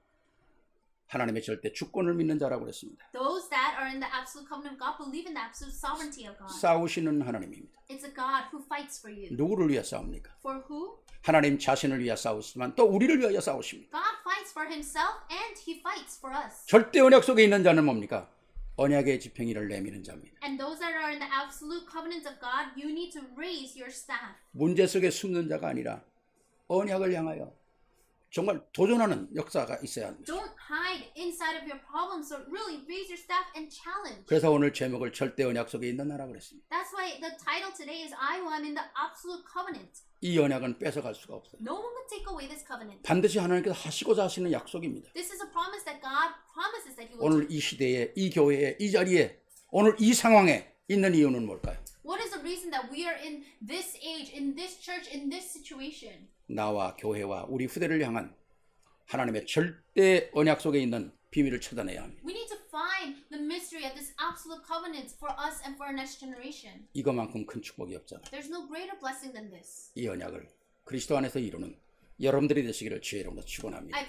하나님의 절대 주권을 믿는 자라고 그랬습니다. Those that are in the absolute covenant of God believe in the absolute sovereignty of God. 싸우시는 하나님입니다. It's a God who fights for you. 누구를 위해 싸웁니까? For who? 하나님 자신을 위해 싸우시지만 또 우리를 위하여 싸우십니다. God fights for himself and he fights for us. 절대 언약 속에 있는 자는 뭡니까? 언약의 지팽이를 내미는 자입니다. And those that are in the absolute covenant of God, you need to raise your staff. 문제 속에 숨는 자가 아니라 언약을 향하여 정말 도전하는 역사가 있어야 합니다. Don't hide inside of your problems, so really raise your staff and challenge. 그래서 오늘 제목을 절대 언약 속에 있는 나라 그랬습니다. That's why the title today is I who am in the absolute covenant. 이 언약은 뺏어갈 수가 없어요. No one can take away this covenant. 반드시 하나님께서 하시고자 하시는 약속입니다. This is a promise that God promises that He will 오늘 이 시대에, 이 교회에, 이 자리에, 오늘 이 상황에 있는 이유는 뭘까요? What is the reason that we are in this age, in this church, in this situation? 나와 교회와 우리 후대를 향한 하나님의 절대 언약 속에 있는 비밀을 찾아내야 합니다. We need to find the mystery of this absolute covenant for us and for our next generation. 이것만큼 큰 축복이 없잖아요. There's no greater blessing than this. 이 언약을 그리스도 안에서 이루는 여러분들이 되시기를 주의 이름으로 축원합니다. I